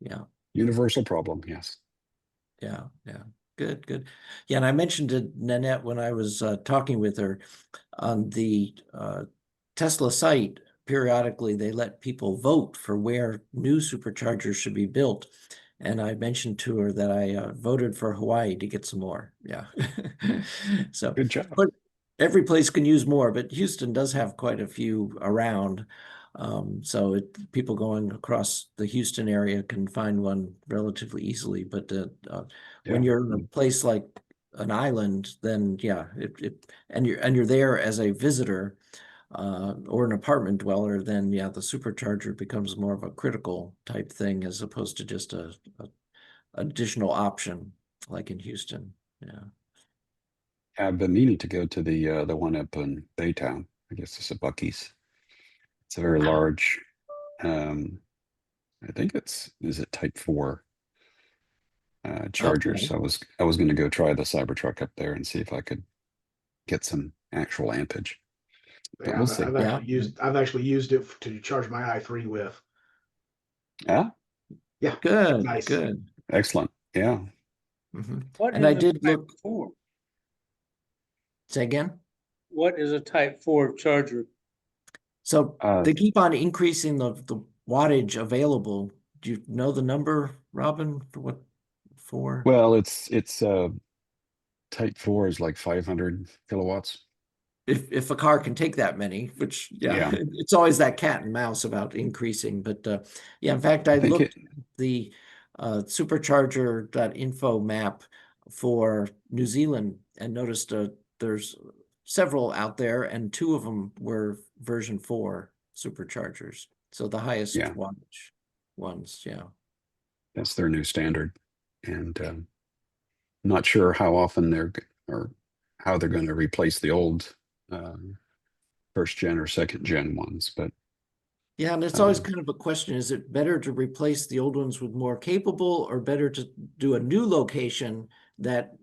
Yeah. Universal problem. Yes. Yeah, yeah. Good, good. Yeah, and I mentioned to Nanette when I was talking with her on the Tesla site, periodically they let people vote for where new superchargers should be built. And I mentioned to her that I voted for Hawaii to get some more. Yeah. So, Good job. but every place can use more, but Houston does have quite a few around. So people going across the Houston area can find one relatively easily. But when Yeah. you're in a place like an island, then yeah, and you're there as a visitor or an apartment dweller, then yeah, the supercharger becomes more of a critical type thing as opposed to just a additional option like in Houston. Yeah. I've been meaning to go to the one up in Baytown. I guess it's a Buc-ee's. It's a very large. I think is it Type 4 chargers. Okay. So I was going to go try the Cybertruck up there and see if I could get some actual ampage. But Yeah, we'll see. Yeah. I've actually used it to charge my i3 with. Yeah, Yeah, Good, nice. good. excellent. Yeah. Mhm. What And is I a did Type look, 4? say again? What is a Type 4 charger? So Uh, they keep on increasing the wattage available. Do you know the number, Robin, for what for? well, it's Type 4 is like 500 kilowatts. If a car can take that many, which Yeah. it's always that cat and mouse about increasing. But yeah, in fact, I I think looked at the supercharger.info map for New Zealand and noticed there's several out there, and two of them were version 4 superchargers. So the highest Yeah. wattage ones, yeah. that's their new standard. And not sure how often or how they're going to replace the old first gen or second gen ones. But Yeah, and it's always kind of a question, is it better to replace the old ones with more capable or better to do a new location that,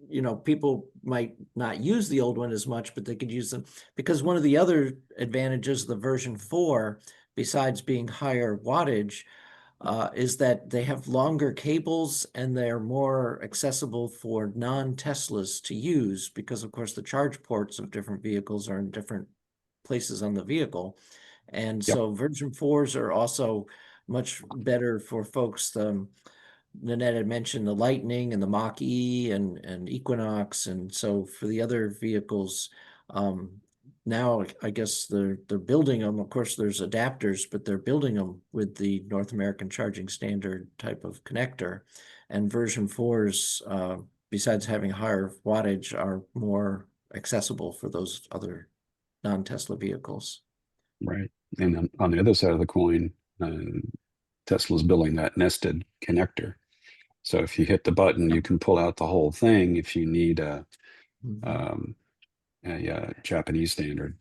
people might not use the old one as much, but they could use them? Because one of the other advantages of the version 4, besides being higher wattage, is that they have longer cables and they're more accessible for non-Teslas to use because, of course, the charge ports of different vehicles are in different places on the vehicle. And Yep. so version 4s are also much better for folks. Nanette had mentioned the Lightning and the Mach-E and Equinox. And so for the other vehicles, now I guess they're building them. Of course, there's adapters, but they're building them with the North American Charging Standard type of connector. And version 4s, besides having higher wattage, are more accessible for those other non-Tesla vehicles. right. And on the other side of the coin, Tesla's building that nested connector. So if you hit the button, you can pull out the whole thing if you need a Japanese standard.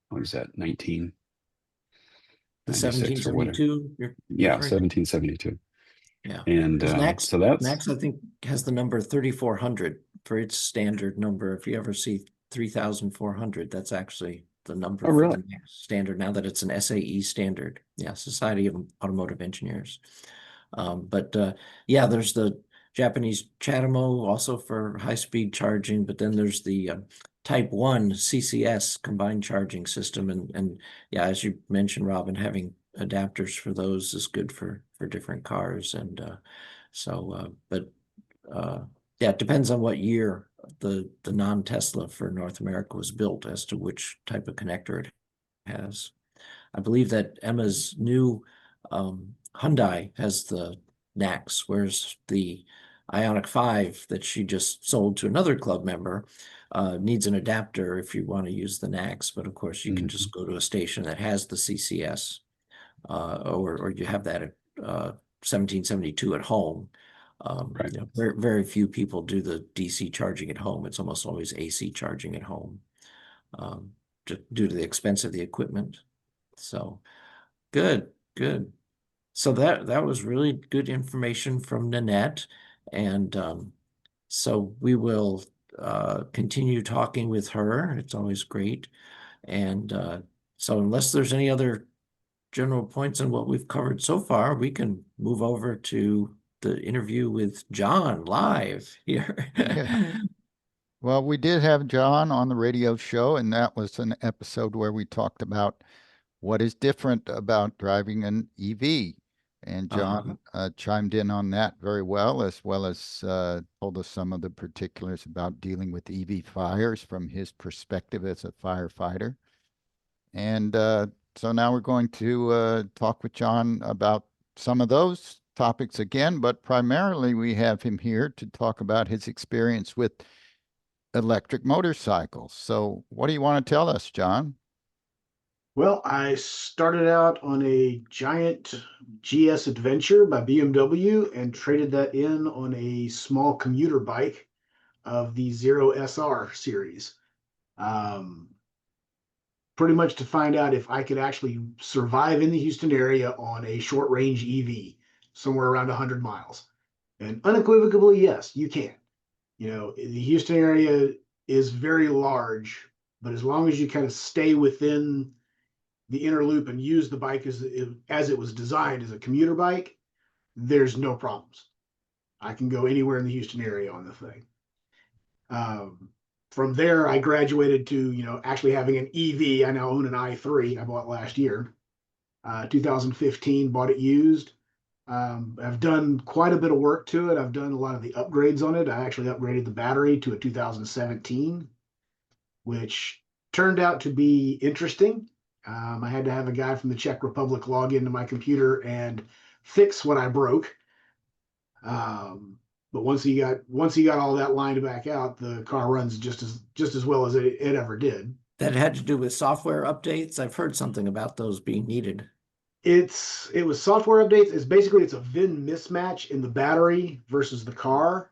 What is that? 1996 or whatever. 1772 you're Yeah, referring to? 1772. Yeah. And Because Max, so that's Max, I think, has the number 3400 for its standard number. If you ever see 3400, that's actually the number Oh, for really? the Max standard now that it's an SAE standard. Yeah, Society of Automotive Engineers. But yeah, there's the Japanese Chatamo also for high-speed charging, but then there's the Type 1 CCS combined charging system. And yeah, as you mentioned, Robin, having adapters for those is good for different cars. And but yeah, it depends on what year the non-Tesla for North America was built as to which type of connector it has. I believe that Emma's new Hyundai has the NACS, whereas the Ioniq 5 that she just sold to another club member needs an adapter if you want to use the NACS. But of course, you can just go to a station that has the CCS, or you have that at 1772 at home. Right. Very, very few people do the DC charging at home. It's almost always AC charging at home, due to the expense of the equipment. So good. So that was really good information from Nanette. And so we will continue talking with her. It's always great. And so unless there's any other general points on what we've covered so far, we can move over to the interview with John live here. Yeah. Well, we did have John on the radio show, and that was an episode where we talked about what is different about driving an EV. And John chimed in on that very well as told us some of the particulars about dealing with EV fires from his perspective as a firefighter. And so now we're going to talk with John about some of those topics again, but primarily we have him here to talk about his experience with electric motorcycles. So what do you want to tell us, John? Well, I started out on a giant GS Adventure by BMW and traded that in on a small commuter bike of the Zero SR series. Pretty much to find out if I could actually survive in the Houston area on a short range EV, somewhere around 100 miles. And unequivocally, yes, you can. You know, the Houston area is very large, but as long as you kind of stay within the inner loop and use the bike as it was designed as a commuter bike, there's no problems. I can go anywhere in the Houston area on the thing. From there, I graduated to, you know, actually having an EV. I now own an i3 I bought last year. 2015, bought it used. I've done quite a bit of work to it. I've done a lot of the upgrades on it. I actually upgraded the battery to a 2017, which turned out to be interesting. I had to have a guy from the Czech Republic log into my computer and fix what I broke. But once he got all that lined back out, the car runs just as well as it ever did. That had to do with software updates. I've heard something about those being needed. It was software updates. It's a VIN mismatch in the battery versus the car.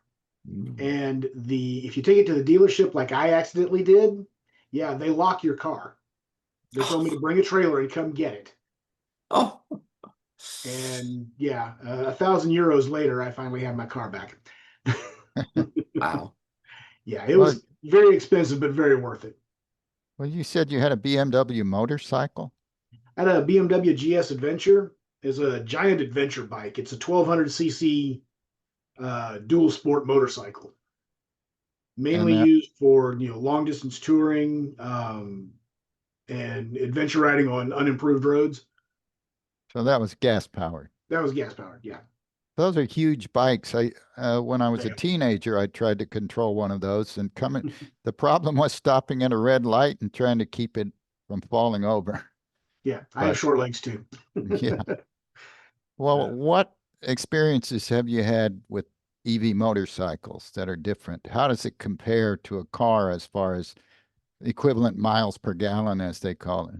And if you take it to the dealership like I accidentally did, yeah, they lock your car. They told me to bring a trailer and come get it. Oh, And yeah, 1,000 euros later, I finally had my car back. wow. Yeah, it was very expensive, but very worth it. Well, you said you had a BMW motorcycle? I had a BMW GS Adventure. It's a giant adventure bike. It's a 1200cc dual sport motorcycle, mainly used for, you know, long distance touring and adventure riding on unimproved roads. So that was gas powered. That was gas powered, yeah. Those are huge bikes. When I was a Yeah. teenager, I tried to control one of those and the problem was stopping at a red light and trying to keep it from falling over. Yeah, I have short legs too. Yeah. Well, what experiences have you had with EV motorcycles that are different? How does it compare to a car as far as equivalent miles per gallon, as they call it?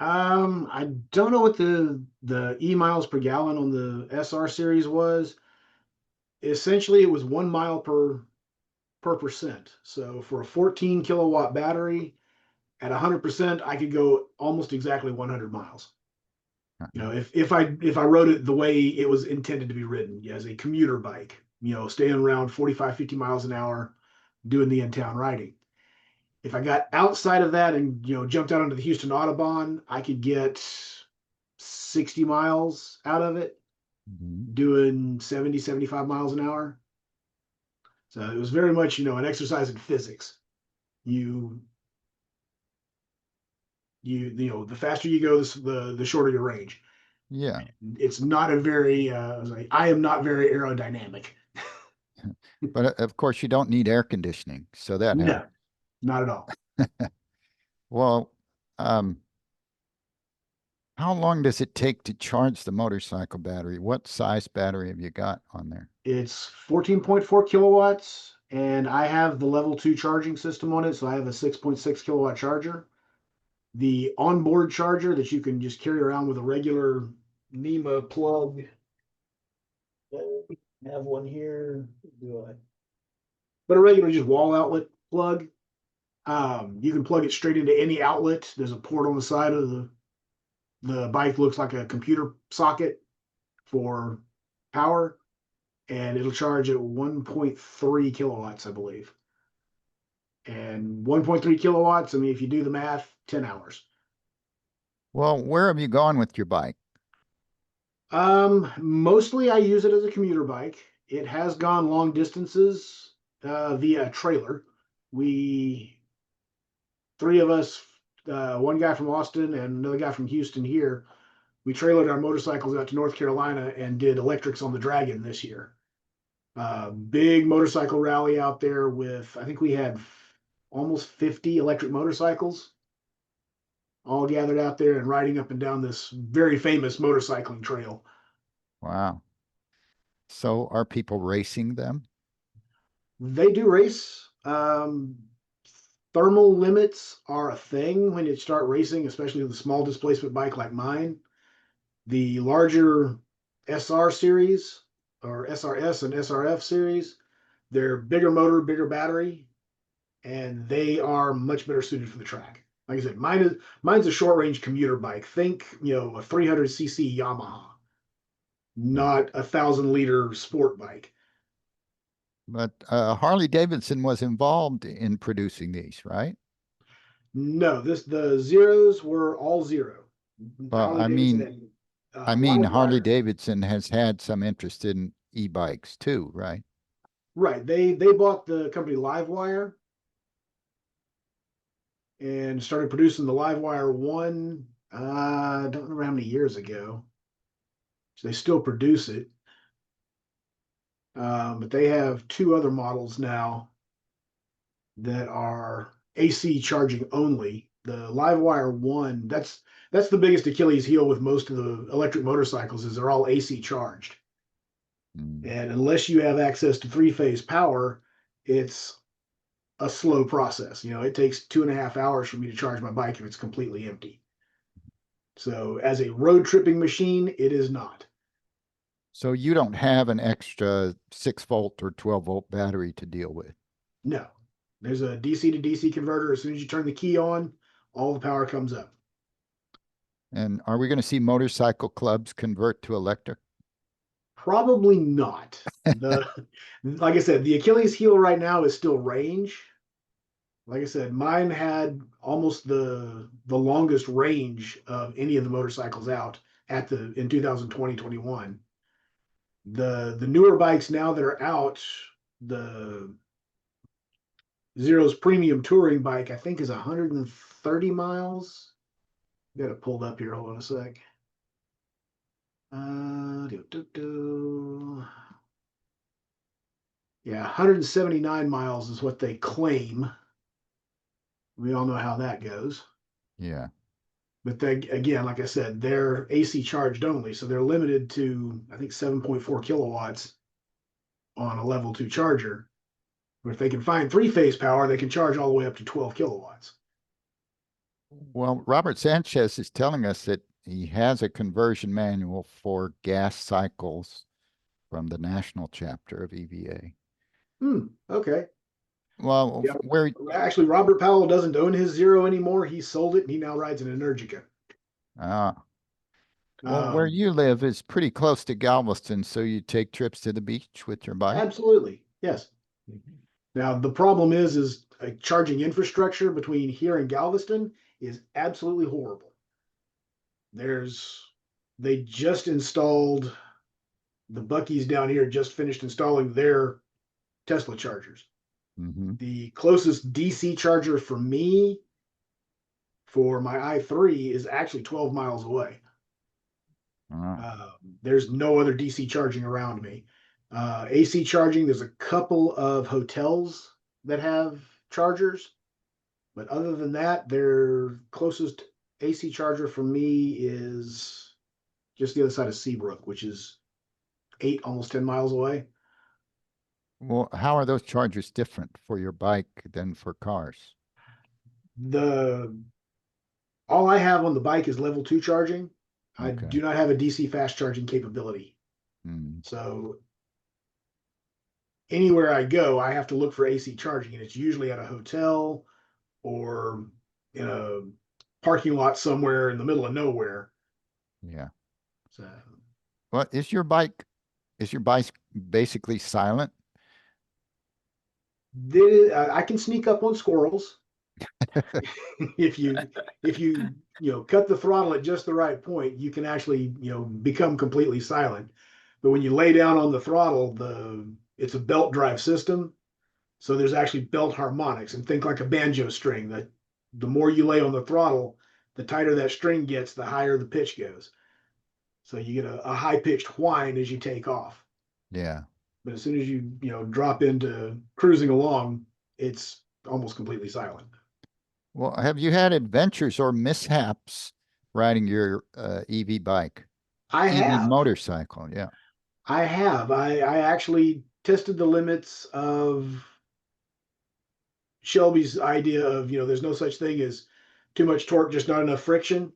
I don't know what the E miles per gallon on the SR series was. Essentially, it was 1 mile per percent. So for a 14 kilowatt battery at 100%, I could go almost exactly 100 miles. You know, if I rode it the way it was intended to be ridden, as a commuter bike, you know, staying around 45, 50 miles an hour, doing the in-town riding. If I got outside of that and, you know, jumped out onto the Houston Autobahn, I could get 60 miles out of it, doing 70, 75 miles an hour. So it was very much, you know, an exercise in physics. You know, the faster you go, the shorter your range. Yeah. It's not a very I am not very aerodynamic. But of course, you don't need air conditioning, so that No, helps. not at all. Well, how long does it take to charge the motorcycle battery? What size battery have you got on there? It's 14.4 kilowatts, and I have the level 2 charging system on it, so I have a 6.6 kilowatt charger. The onboard charger that you can just carry around with a regular NEMA plug. I have one here. Do I? But a regular just wall outlet plug. You can plug it straight into any outlet. There's a port on the side of the bike, looks like a computer socket for power, and it'll charge at 1.3 kilowatts, I believe. And 1.3 kilowatts, I mean, if you do the math, 10 hours. Well, where have you gone with your bike? Mostly I use it as a commuter bike. It has gone long distances via trailer. Three of us, one guy from Austin and another guy from Houston here, we trailered our motorcycles out to North Carolina and did electrics on the Dragon this year. Big motorcycle rally out there with, I think we had almost 50 electric motorcycles all gathered out there and riding up and down this very famous motorcycling trail. Wow. So are people racing them? They do race. Thermal limits are a thing when you start racing, especially with a small displacement bike like mine. The larger SR series or SRS and SRF series, they're bigger motor, bigger battery, and they are much better suited for the track. Like I said, mine's a short range commuter bike. Think, you know, a 300cc Yamaha, not a 1,000 liter sport bike. But Harley Davidson was involved in producing these, right? No, the zeros were all zero. Well, Harley I Davidson mean, had, Harley Livewire. Davidson has had some interest in e-bikes too, right? Right. They bought the company Livewire and started producing the Livewire one. I don't remember how many years ago. So they still produce it. But they have two other models now that are AC charging only. The Livewire one, that's the biggest Achilles heel with most of the electric motorcycles is they're all AC charged. Mm. And unless you have access to three-phase power, it's a slow process. You know, it takes 2.5 hours for me to charge my bike if it's completely empty. So as a road tripping machine, it is not. So you don't have an extra 6-volt or 12-volt battery to deal with. No. There's a DC to DC converter. As soon as you turn the key on, all the power comes up. And are we going to see motorcycle clubs convert to electric? Probably not. Like I said, the Achilles heel right now is still range. Like I said, mine had almost the longest range of any of the motorcycles out in 2020-21. The newer bikes now that are out, the Zero's premium touring bike, I think, is 130 miles. Got it pulled up here. Hold on a sec. Yeah, 179 miles is what they claim. We all know how that goes. Yeah. But they, again, like I said, they're AC charged only, so they're limited to, I think, 7.4 kilowatts on a level 2 charger. But if they can find three-phase power, they can charge all the way up to 12 kilowatts. Well, Robert Sanchez is telling us that he has a conversion manual for gas cycles from the national chapter of EVA. Okay. Well, Yeah. where Actually, Robert Powell doesn't own his Zero anymore. He sold it and he now rides an Energica. where you live is pretty close to Galveston, so you take trips to the beach with your bike? Absolutely. Yes. Now, the problem is charging infrastructure between here and Galveston is absolutely horrible. They just installed, the Buc-ee's down here just finished installing their Tesla chargers. Mm-hmm. The closest DC charger for me for my i3 is actually 12 miles away. There's no other DC charging around me. AC charging, there's a couple of hotels that have chargers, but other than that, their closest AC charger for me is just the other side of Seabrook, which is 8, almost 10 miles away. Well, how are those chargers different for your bike than for cars? All I have on the bike is level 2 charging. I Okay. do not have a DC fast charging capability. Mm. So anywhere I go, I have to look for AC charging, and it's usually at a hotel or in a parking lot somewhere in the middle of nowhere. Yeah. So, Well, is your bike basically silent? I can sneak up on squirrels if you cut the throttle at just the right point. You can actually become completely silent. But when you lay down on the throttle, it's a belt drive system, so there's actually belt harmonics, and think like a banjo string. That the more you lay on the throttle, the tighter that string gets, the higher the pitch goes. So you get a high pitched whine as you take off. Yeah. But as soon as you drop into cruising along, it's almost completely silent. Well, have you had adventures or mishaps riding your EV bike? I EV have. motorcycle, yeah. I have. I actually tested the limits of Shelby's idea of, there's no such thing as too much torque, just not enough friction,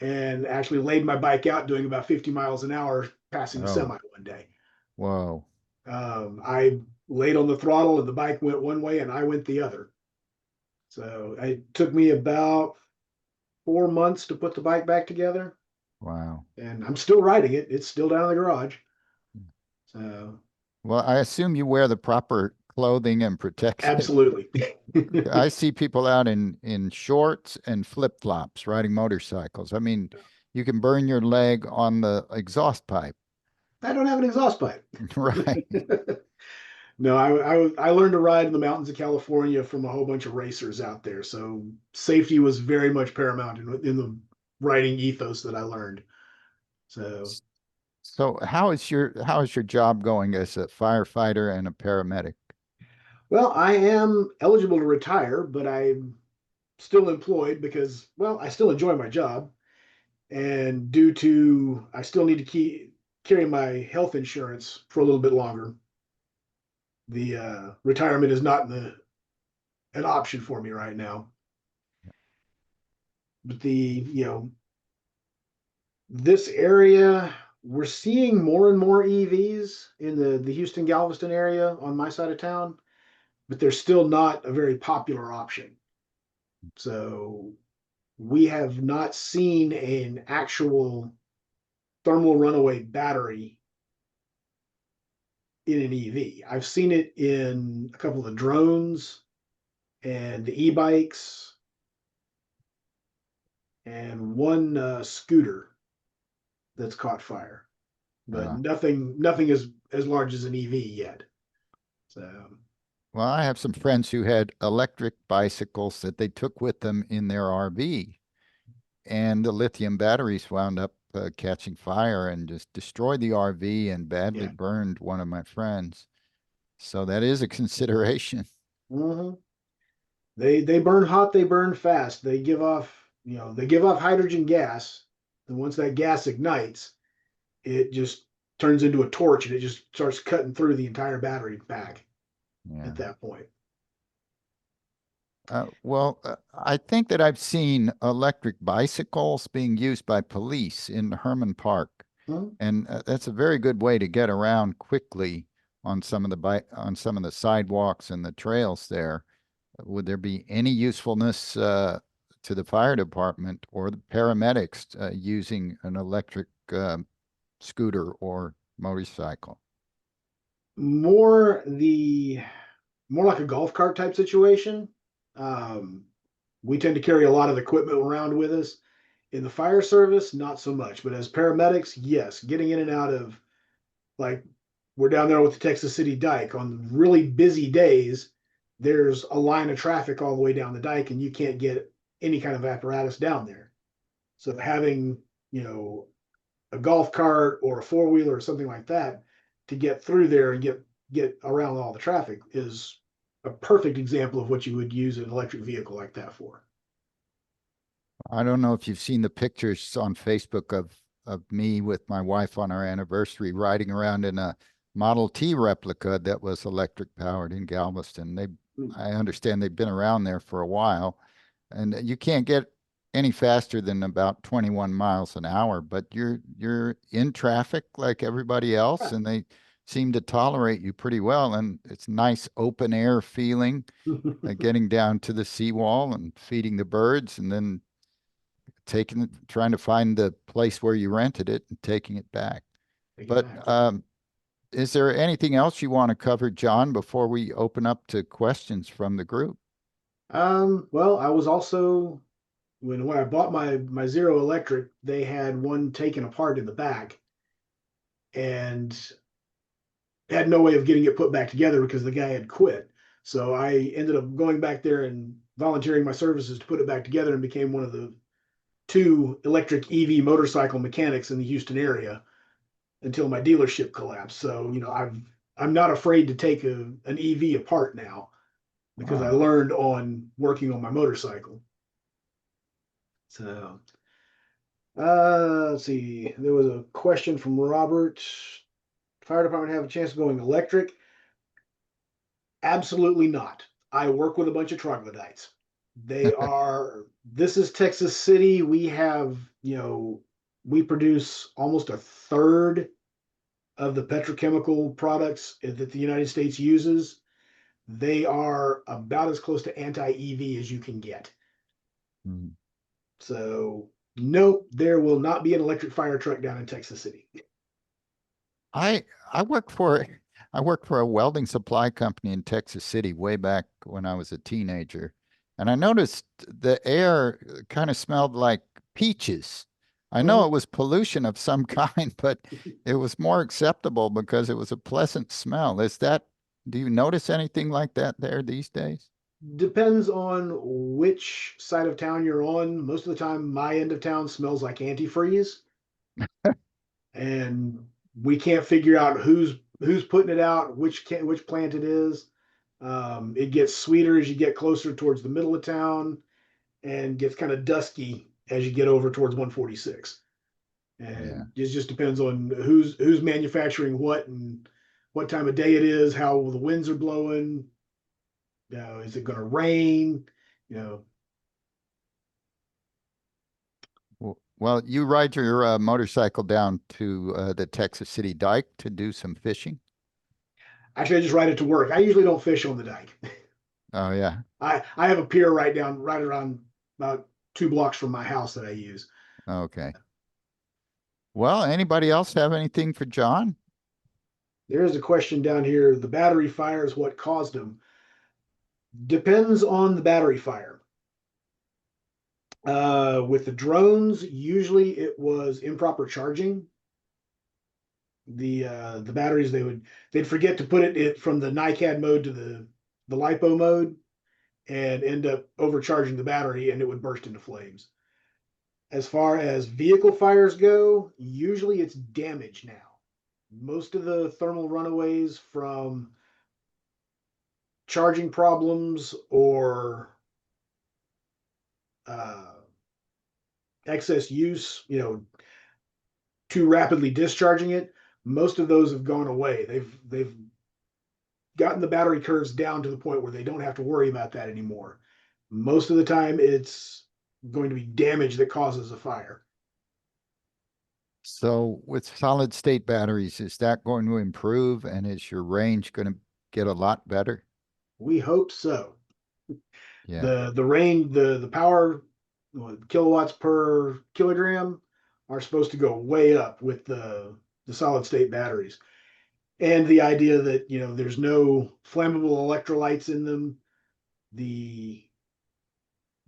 and actually laid my bike out doing about 50 miles an hour passing a semi one day. Whoa. I laid on the throttle and the bike went one way and I went the other. So it took me about 4 months to put the bike back together. Wow. And I'm still riding it. It's still down in the garage. So Well, I assume you wear the proper clothing and protection. Absolutely. I see people out in shorts and flip-flops riding motorcycles. I mean, you can burn your leg on the exhaust pipe. I don't have an exhaust pipe. Right. No, I learned to ride in the mountains of California from a whole bunch of racers out there. So safety was very much paramount in the riding ethos that I learned. So, So how is your job going as a firefighter and a paramedic? well, I am eligible to retire, but I'm still employed because, well, I still enjoy my job. And due to, I still need to carry my health insurance for a little bit longer. The retirement is not an option for me right now. But this area, we're seeing more and more EVs in the Houston Galveston area on my side of town, but they're still not a very popular option. So we have not seen an actual thermal runaway battery in an EV. I've seen it in a couple of the drones and the e-bikes and one scooter that's caught fire, but nothing as large as an EV yet. So, Well, I have some friends who had electric bicycles that they took with them in their RV, and the lithium batteries wound up catching fire and just destroyed the RV and badly Yeah. burned one of my friends. So that is a consideration. mhm. They burn hot, they burn fast. They give off hydrogen gas, and once that gas ignites, it just turns into a torch and it just starts cutting through the entire battery pack Yeah. at that point. I think that I've seen electric bicycles being used by police in Herman Park, Mhm. and that's a very good way to get around quickly on some of the sidewalks and the trails there. Would there be any usefulness to the fire department or the paramedics using an electric scooter or motorcycle? More like a golf cart type situation. Um, we tend to carry a lot of equipment around with us. In the fire service, not so much. But as paramedics, yes, getting in and out of, like, we're down there with the Texas City Dike on really busy days. There's a line of traffic all the way down the dike, and you can't get any kind of apparatus down there. So having, a golf cart or a four-wheeler or something like that to get through there and get around all the traffic is a perfect example of what you would use an electric vehicle like that for. I don't know if you've seen the pictures on Facebook of me with my wife on our anniversary riding around in a Model T replica that was electric powered in Galveston. I understand they've been around there for a while, and you can't get any faster than about 21 miles an hour, but you're in traffic like everybody else, and they seem to tolerate you pretty well. And it's nice open air feeling, getting down to the seawall and feeding the birds, and then trying to find the place where you rented it and taking it back. But is there anything else you want to cover, John, before we open up to questions from the group? Well, I was also when I bought my Zero Electric, they had one taken apart in the back and had no way of getting it put back together because the guy had quit. So I ended up going back there and volunteering my services to put it back together and became one of the 2 electric EV motorcycle mechanics in the Houston area until my dealership collapsed. So, I'm not afraid to take an EV apart now because I learned on working on my motorcycle. So, let's see. There was a question from Robert. Fire department have a chance of going electric? Absolutely not. I work with a bunch of troglodytes. This is Texas City. We have, we produce almost a third of the petrochemical products that the United States uses. They are about as close to anti-EV as you can get. Mm. So, nope, there will not be an electric fire truck down in Texas City. I work for I worked for a welding supply company in Texas City way back when I was a teenager. And I noticed the air kind of smelled like peaches. I know it was pollution of some kind, but it was more acceptable because it was a pleasant smell. Do you notice anything like that there these days? Depends on which side of town you're on. Most of the time, my end of town smells like antifreeze, and we can't figure out who's putting it out, which plant it is. It gets sweeter as you get closer towards the middle of town, and gets kind of dusky as you get over towards 146. And it just depends on who's manufacturing what and what time of day it is, how the winds are blowing. Is it going to rain? You know, Well, you ride your motorcycle down to the Texas City dike to do some fishing? actually, I just ride it to work. I usually don't fish on the dike. Oh, yeah. I have a pier right around about 2 blocks from my house that I use. Okay. Well, anybody else have anything for John? There is a question down here. The battery fires, what caused them? Depends on the battery fire. With the drones, usually it was improper charging. The batteries they'd forget to put it from the NiCad mode to the LiPo mode and end up overcharging the battery, and it would burst into flames. As far as vehicle fires go, usually it's damage now. Most of the thermal runaways from charging problems or excess use, too rapidly discharging it, most of those have gone away. They've gotten the battery curves down to the point where they don't have to worry about that anymore. Most of the time, it's going to be damage that causes a fire. So with solid state batteries, is that going to improve and is your range going to get a lot better? We hope so. Yeah. The power kilowatts per kilogram are supposed to go way up with the solid state batteries. And the idea that, there's no flammable electrolytes in them.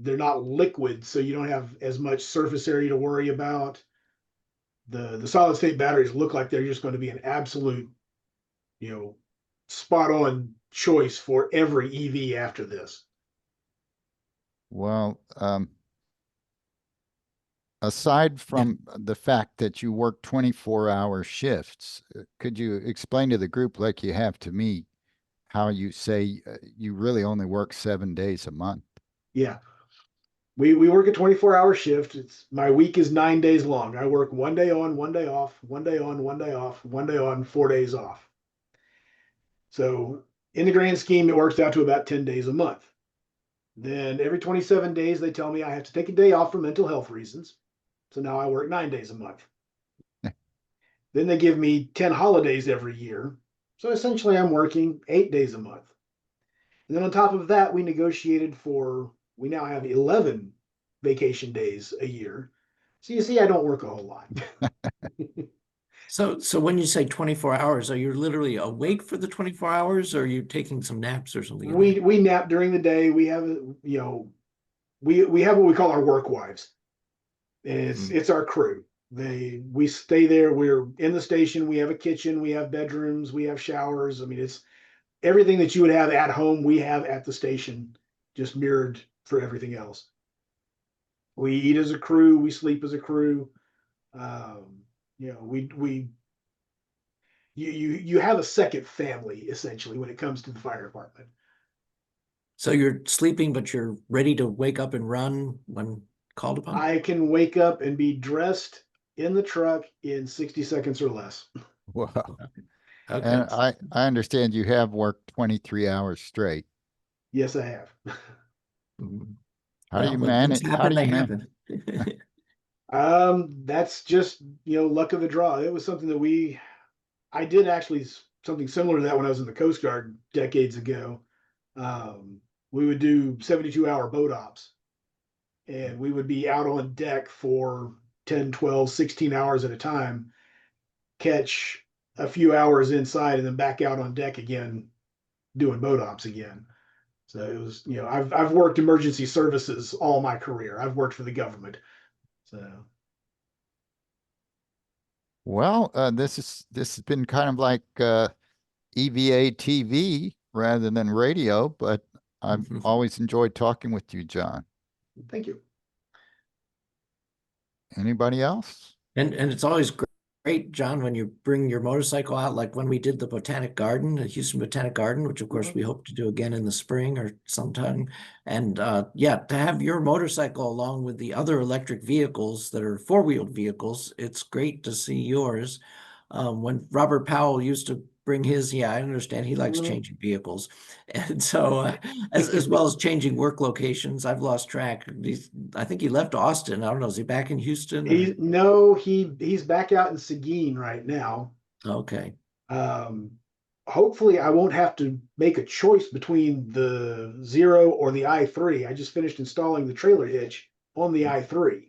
They're not liquid, so you don't have as much surface area to worry about. The solid state batteries look like they're just going to be an absolute, spot on choice for every EV after this. Well, aside from the fact that you work 24-hour shifts, could you explain to the group like you have to me how you say you really only work 7 days a month? Yeah. We work a 24-hour shift. My week is 9 days long. I work 1 day on, 1 day off, 1 day on, 1 day off, 1 day on, 4 days off. So in the grand scheme, it works out to about 10 days a month. Then every 27 days, they tell me I have to take a day off for mental health reasons. So now I work 9 days a month. Then they give me 10 holidays every year. So essentially, I'm working 8 days a month. And then on top of that, we now have 11 vacation days a year. So you see, I don't work a whole lot. So when you say 24 hours, are you literally awake for the 24 hours or are you taking some naps or something? We nap during the day. We have, we have what we call our work wives. And it's our crew. We stay there. We're in the station. We have a kitchen. We have bedrooms. We have showers. I mean, it's everything that you would have at home, we have at the station, just mirrored for everything else. We eat as a crew. We sleep as a crew. You have a second family essentially when it comes to the fire department. So you're sleeping, but you're ready to wake up and run when called upon? I can wake up and be dressed in the truck in 60 seconds or less. Wow. Okay. And I understand you have worked 23 hours straight. Yes, I have. How do you when manage? things How happen, do they you manage? happen. That's just, luck of the draw. It was something that I did actually something similar to that when I was in the Coast Guard decades ago. We would do 72-hour boat ops, and we would be out on deck for 10, 12, 16 hours at a time, catch a few hours inside and then back out on deck again, doing boat ops again. So it was, I've worked emergency services all my career. I've worked for the government. So Well, this has been kind of like EVA TV rather than radio, but I've always enjoyed talking with you, John. thank you. Anybody else? And it's always great, John, when you bring your motorcycle out, like when we did the Botanic Garden, the Houston Botanic Garden, which of course we hope to do again in the spring or sometime. And yeah, to have your motorcycle along with the other electric vehicles that are four-wheeled vehicles, it's great to see yours. When Robert Powell used to bring his, yeah, I understand he likes changing vehicles. And so as well as changing work locations, I've lost track. I think he left Austin. I don't know, is he back in Houston? He's back out in Seguin right now. Okay. Hopefully I won't have to make a choice between the Zero or the i3. I just finished installing the trailer hitch on the i3.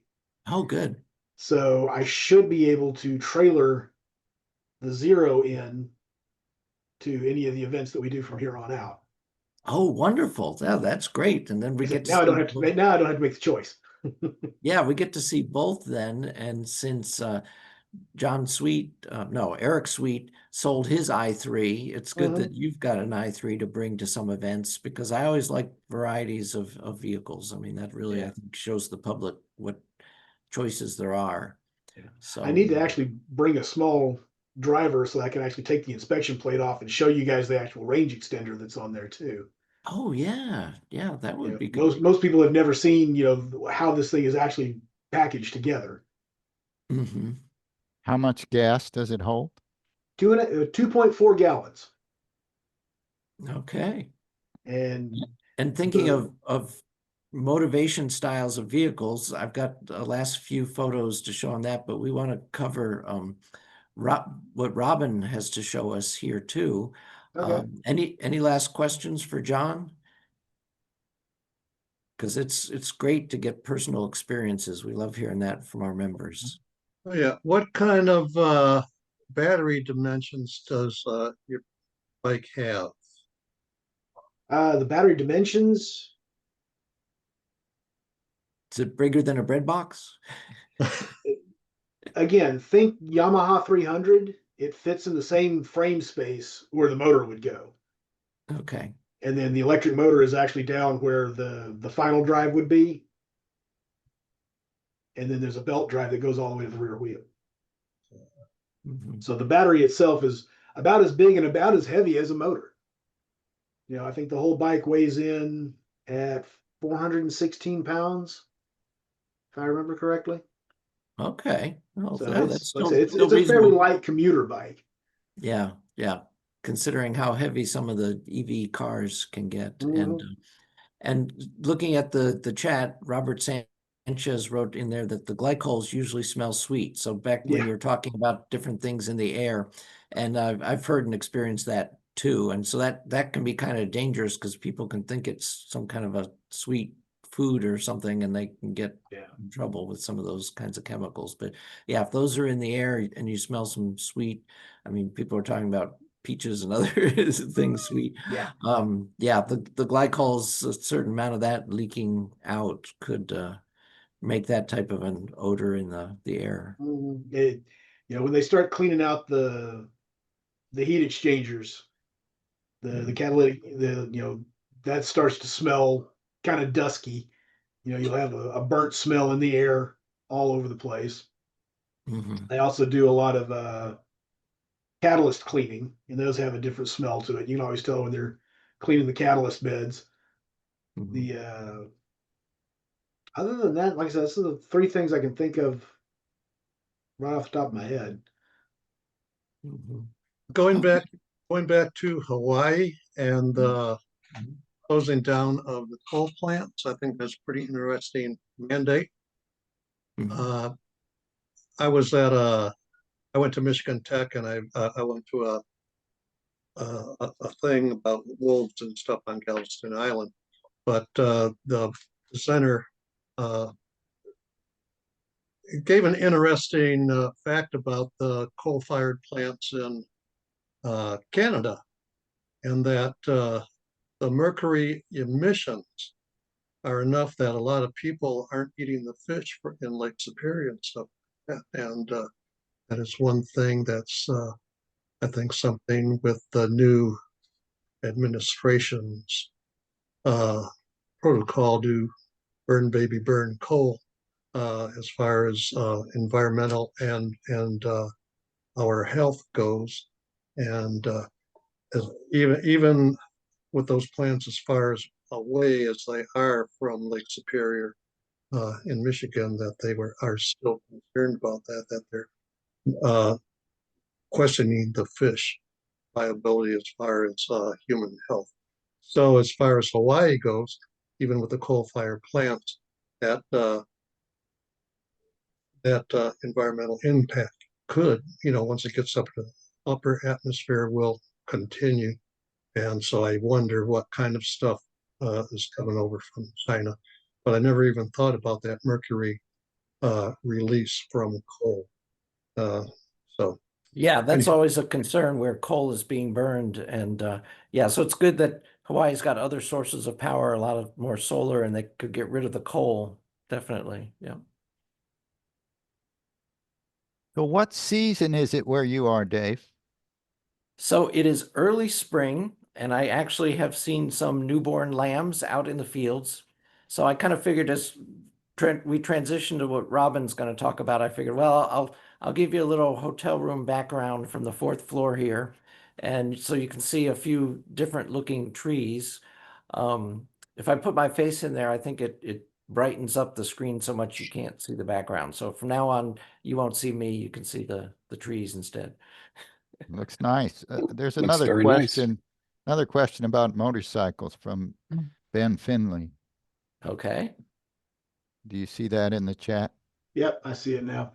Oh, good. So I should be able to trailer the Zero in to any of the events that we do from here on out. Oh, wonderful. Yeah, that's great. And then we get to now I don't see have to now I don't have to make the choice. yeah, we get to see both then. And since John Sweet, no, Eric Sweet sold his i3, it's good that you've got an i3 to bring to some events, because I always like varieties of vehicles. I mean, that really, I think, shows the public what choices there are. So I need to actually bring a small driver so I can actually take the inspection plate off and show you guys the actual range extender that's on there too. oh yeah, that would be good. Most people have never seen, how this thing is actually packaged together. How much gas does it hold? 2.4 gallons. Okay. And thinking of motivation styles of vehicles, I've got the last few photos to show on that, but we want to cover what Robin has to show us here too. Okay. Any last questions for John? Because it's great to get personal experiences. We love hearing that from our members. Oh, yeah. What kind of battery dimensions does your bike have? The battery dimensions. Is it bigger than a bread box? Again, think Yamaha 300. It fits in the same frame space where the motor would go. Okay. And then the electric motor is actually down where the final drive would be. And then there's a belt drive that goes all the way to the rear wheel. So the battery itself is about as big and about as heavy as a motor. I think the whole bike weighs in at 416 pounds, if I remember correctly. Okay. Oh, So yeah, it's, that's like I still, say, it's still a fairly reasonable. light commuter bike. Yeah. Considering how heavy some of the EV cars can get. And looking at the chat, Robert Sanchez wrote in there that the glycols usually smell sweet. So back when you were talking about different things in the air, and I've heard and experienced that too. And so that can be kind of dangerous, because people can think it's some kind of a sweet food or something, and they can get in trouble with some of those kinds of chemicals. But yeah, if those are in the air and you smell some sweet, I mean, people are talking about peaches and other things sweet. Yeah. The glycols, a certain amount of that leaking out could make that type of an odor in the air. When they start cleaning out the heat exchangers, the catalytic, that starts to smell kind of dusky. You'll have a burnt smell in the air all over the place. They also do a lot of catalyst cleaning, and those have a different smell to it. You can always tell when they're cleaning the catalyst beds. Other than that, like I said, those are the three things I can think of right off the top of my head. Going back to Hawaii and closing down of the coal plants, I think that's a pretty interesting mandate. I went to Michigan Tech, and I went to a thing about wolves and stuff on Galveston Island, but the center gave an interesting fact about the coal-fired plants in Canada, and that the mercury emissions are enough that a lot of people aren't eating the fish in Lake Superior and stuff like that. And that is one thing that's, I think, something with the new administration's protocol to burn baby burn coal, as far as environmental and our health goes. And even with those plants as far as away as they are from Lake Superior in Michigan, that they are still concerned about that they're questioning the fish viability as far as human health. So as far as Hawaii goes, even with the coal-fired plants, that environmental impact could, once it gets up to the upper atmosphere, will continue. And so I wonder what kind of stuff is coming over from China. But I never even thought about that mercury release from coal. So Yeah, that's Anyhow. always a concern where coal is being burned. And yeah, so it's good that Hawaii's got other sources of power, a lot of more solar, and they could get rid of the coal. Definitely. Yeah. So what season is it where you are, Dave? So it is early spring, and I actually have seen some newborn lambs out in the fields. So I kind of figured as we transition to what Robin's going to talk about, I figured, well, I'll give you a little hotel room background from the fourth floor here, and so you can see a few different looking trees. If I put my face in there, I think it brightens up the screen so much you can't see the background. So from now on, you won't see me. You can see the trees instead. Looks nice. There's Looks another very nice. question about motorcycles from Ben Finley. Okay. Do you see that in the chat? Yep, I see it now.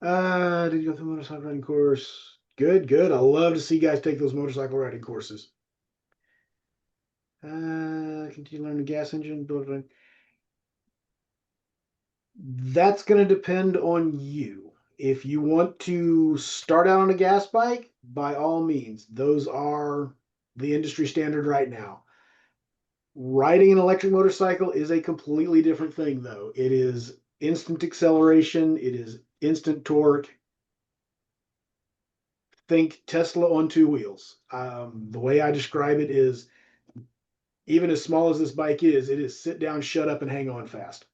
Did you go through the motorcycle riding course? Good, good. I love to see guys take those motorcycle riding courses. Continue learning the gas engine, build it. That's going to depend on you. If you want to start out on a gas bike, by all means, those are the industry standard right now. Riding an electric motorcycle is a completely different thing, though. It is instant acceleration, it is instant torque. Think Tesla on two wheels. The way I describe it is, even as small as this bike is, it is sit down, shut up, and hang on fast.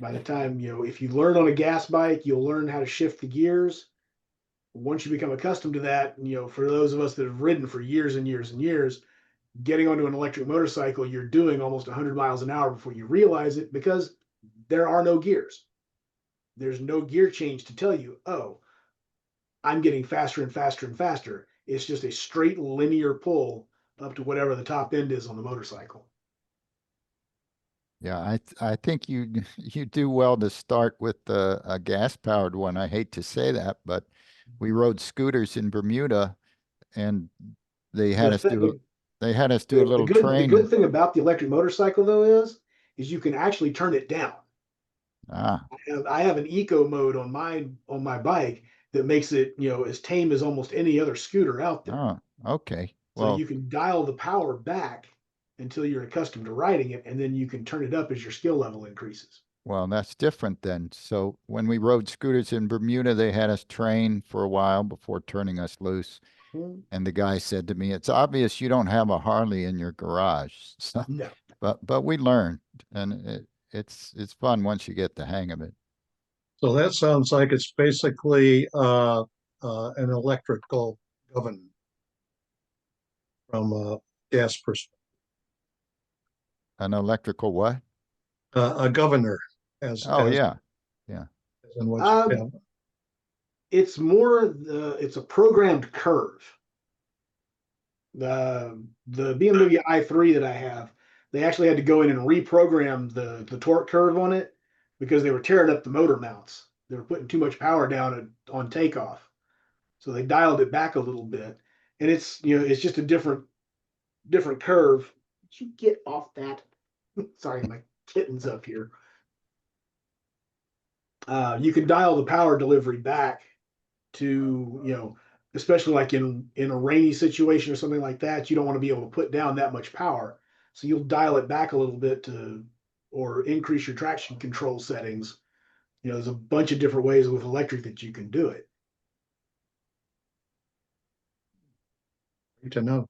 By the time, if you learn on a gas bike, you'll learn how to shift the gears. Once you become accustomed to that, for those of us that have ridden for years and years and years, getting onto an electric motorcycle, you're doing almost 100 miles an hour before you realize it, because there are no gears. There's no gear change to tell you, oh, I'm getting faster and faster and faster. It's just a straight linear pull up to whatever the top end is on the motorcycle. Yeah, I think you you do well to start with a gas-powered one. I hate to say that, but we rode scooters in Bermuda, and they had us do a little The training. good thing about the electric motorcycle, though, is you can actually turn it down. Ah, I have an eco mode on my bike that makes it as tame as almost any other scooter out there. oh, okay. So Well, you can dial the power back until you're accustomed to riding it, and then you can turn it up as your skill level increases. well, that's different then. So when we rode scooters in Bermuda, they had us train for a while before turning us loose. And the guy said to me, "It's obvious you don't have a Harley in your garage." So, No. but we learned, and it's fun once you get the hang of it. So that sounds like it's basically an electrical governor from a gas perspective. An electrical what? A governor as Oh, as, yeah. as in what you have. It's it's a programmed curve. The BMW i3 that I have, they actually had to go in and reprogram the torque curve on it because they were tearing up the motor mounts. They were putting too much power down on takeoff. So they dialed it back a little bit. And it's just a different curve. Did you get off that? Sorry, my kitten's up here. You can dial the power delivery back to, especially like in a rainy situation or something like that, you don't want to be able to put down that much power. So you'll dial it back a little bit to, or increase your traction control settings. You know, there's a bunch of different ways with electric that you can do it. Good to know.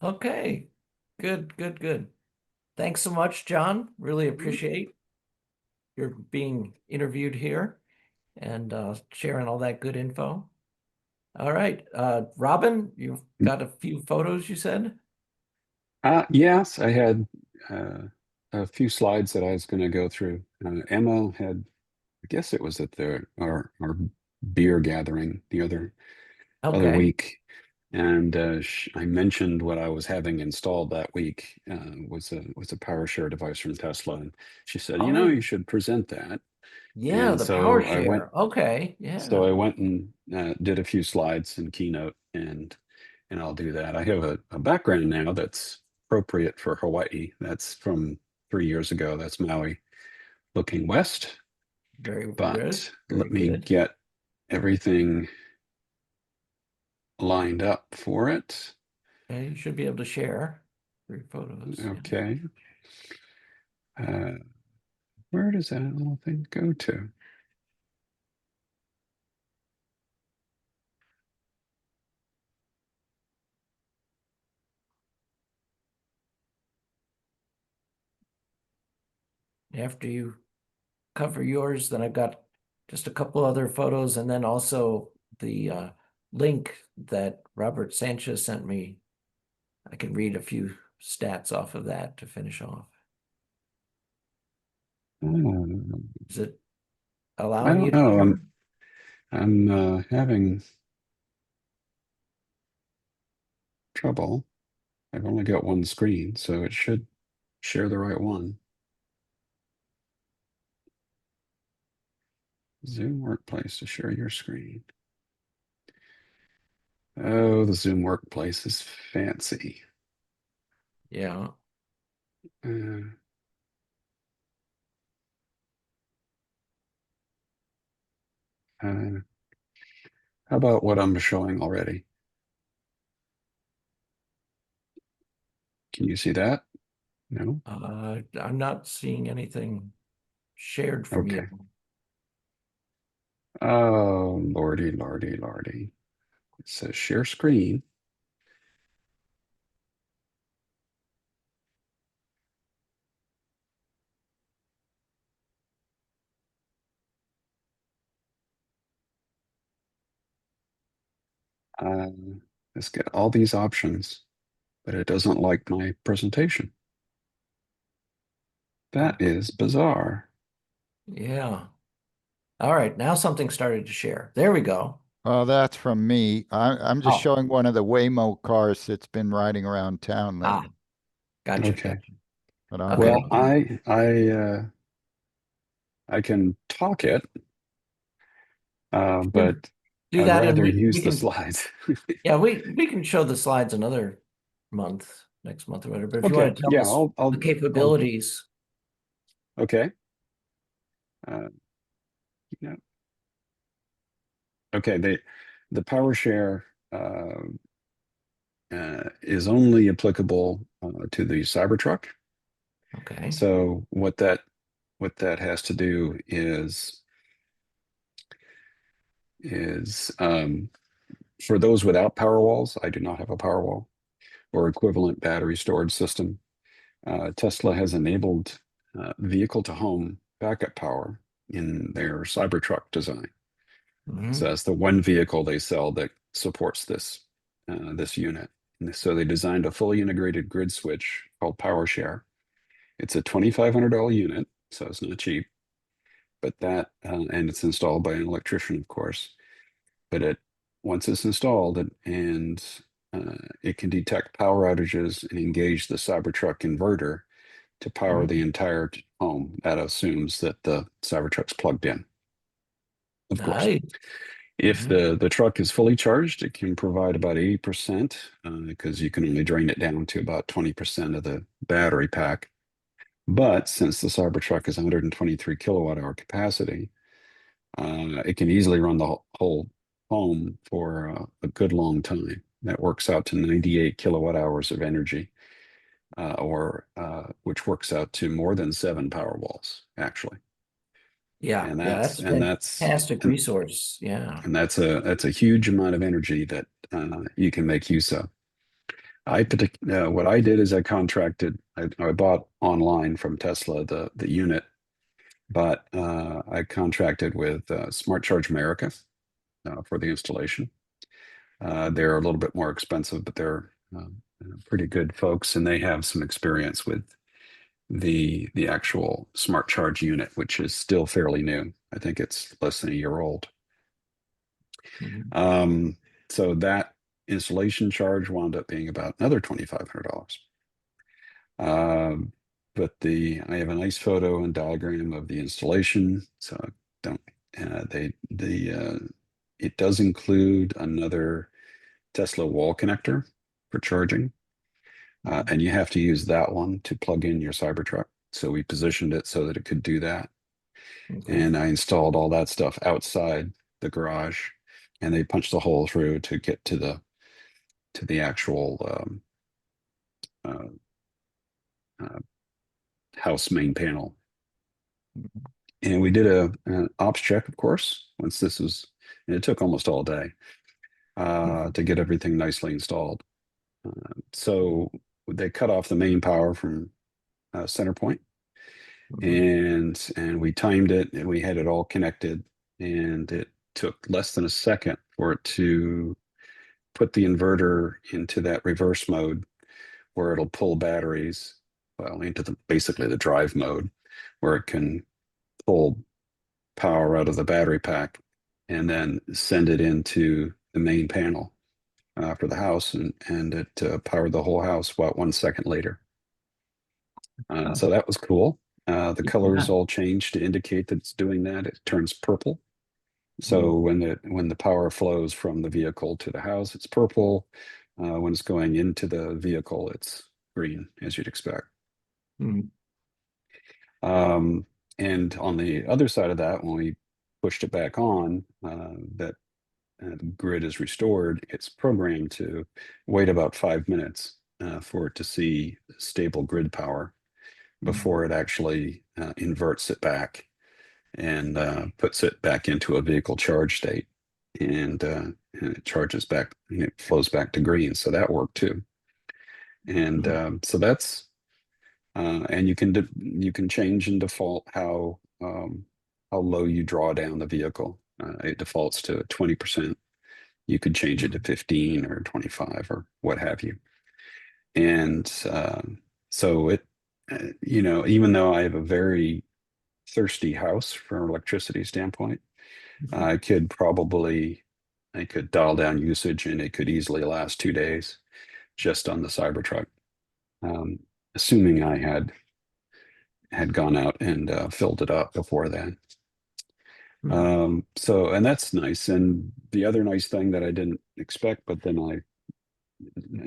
Okay, good, good, good. Thanks so much, John. Really appreciate your being interviewed here and sharing all that good info. All right, Robin, you've got a few photos, you said? Yes, I had a few slides that I was going to go through. Emma had, I guess it was at our beer gathering the other Okay. week, and I mentioned what I was having installed that week was a power share device from Tesla, and she said, you know, Oh, you should present that. yeah, And the power so I went. share. Okay, So yeah. I went and did a few slides in Keynote, and I'll do that. I have a background now that's appropriate for Hawaii. That's from 3 years ago. That's Maui looking west. Very good, But very let me good. get everything lined up for it. Okay, you should be able to share your photos. Yeah. Okay. Where does that little thing go to? After you cover yours, then I've got just a couple other photos and then also the link that Robert Sanchez sent me. I can read a few stats off of that to finish off. Is it I allowing you don't to know. share? I'm having trouble. I've only got one screen, so it should share the right one. Zoom Workplace to share your screen. Oh, the Zoom Workplace is fancy. Yeah. Uh, how about what I'm showing already? Can you see that? No? I'm not seeing anything shared from Okay. you. Oh, lordy, lordy, lordy. It says share screen. Let's get all these options, but it doesn't like my presentation. That is bizarre. Yeah. All right, now something started to share. There we go. Oh, that's from me. I'm just Oh, showing one of the Waymo cars that's been riding around town ah, lately. gotcha, Okay. gotcha. But I'm Okay. Well, I can talk it, but Do I'd that and rather we use the can, slides. yeah, we can show the slides another month, next month or whatever. But if you Okay, want to tell yeah, us the I'll capabilities. okay. Yeah. Okay, the power share is only applicable to the Cybertruck. Okay. So what that has to do is for those without power walls, I do not have a power wall or equivalent battery storage system. Tesla has enabled vehicle to home backup power in their Cybertruck design. Mhm. So that's the one vehicle they sell that supports this unit. And so they designed a fully integrated grid switch called PowerShare. It's a $2,500 unit, so it's not cheap. But and it's installed by an electrician, of course. But once it's installed, it can detect power outages and engage the Cybertruck inverter to power the entire home. That assumes that the Cybertruck's plugged in, of course. Nice. If the truck is fully charged, it can provide about 80% because you can only drain it down to about 20% of the battery pack. But since the Cybertruck is 123 kilowatt hour capacity, it can easily run the whole home for a good long time. That works out to 98 kilowatt hours of energy, which works out to more than 7 Powerballs, actually. Yeah, And yeah, that's that's a fantastic resource. Yeah. and that's a huge amount of energy that you can make use of. What I did is I contracted. I bought online from Tesla the unit, but I contracted with Smart Charge America for the installation. They're a little bit more expensive, but they're pretty good folks, and they have some experience with the actual Smart Charge unit, which is still fairly new. I think it's less than a year old. Mhm. So that installation charge wound up being about another $2,500. But I have a nice photo and diagram of the installation. So don't it does include another Tesla wall connector for charging, and you have to use that one to plug in your Cybertruck. So we positioned it so that it could do that, Okay. and I installed all that stuff outside the garage, and they punched the hole through to get to the actual uh, house main panel. And we did an ops check, of course, once this was, and it took almost all day to get everything nicely installed. So they cut off the main power from center point, and we timed it, and we had it all connected, and it took less than a second for it to put the inverter into that reverse mode where it'll pull batteries, well, into basically the drive mode, where it can pull power out of the battery pack and then send it into the main panel for the house, and it powered the whole house about 1 second later. So that was cool. The colors all changed to indicate that it's doing that. It turns purple. So when the power flows from the vehicle to the house, it's purple. When it's going into the vehicle, it's green, as you'd expect. Mhm. And on the other side of that, when we pushed it back on, that the grid is restored, it's programmed to wait about 5 minutes for it to see stable grid power before it actually inverts it back and puts it back into a vehicle charge state, and it charges back, and it flows back to green. So that worked too. And so that's and you can change and default how low you draw down the vehicle. It defaults to 20%. You could change it to 15 or 25 or what have you. And so it, even though I have a very thirsty house from an electricity standpoint, I could dial down usage, and it could easily last 2 days just on the Cybertruck, assuming I had gone out and filled it up before then. And that's nice. And the other nice thing that I didn't expect, but then I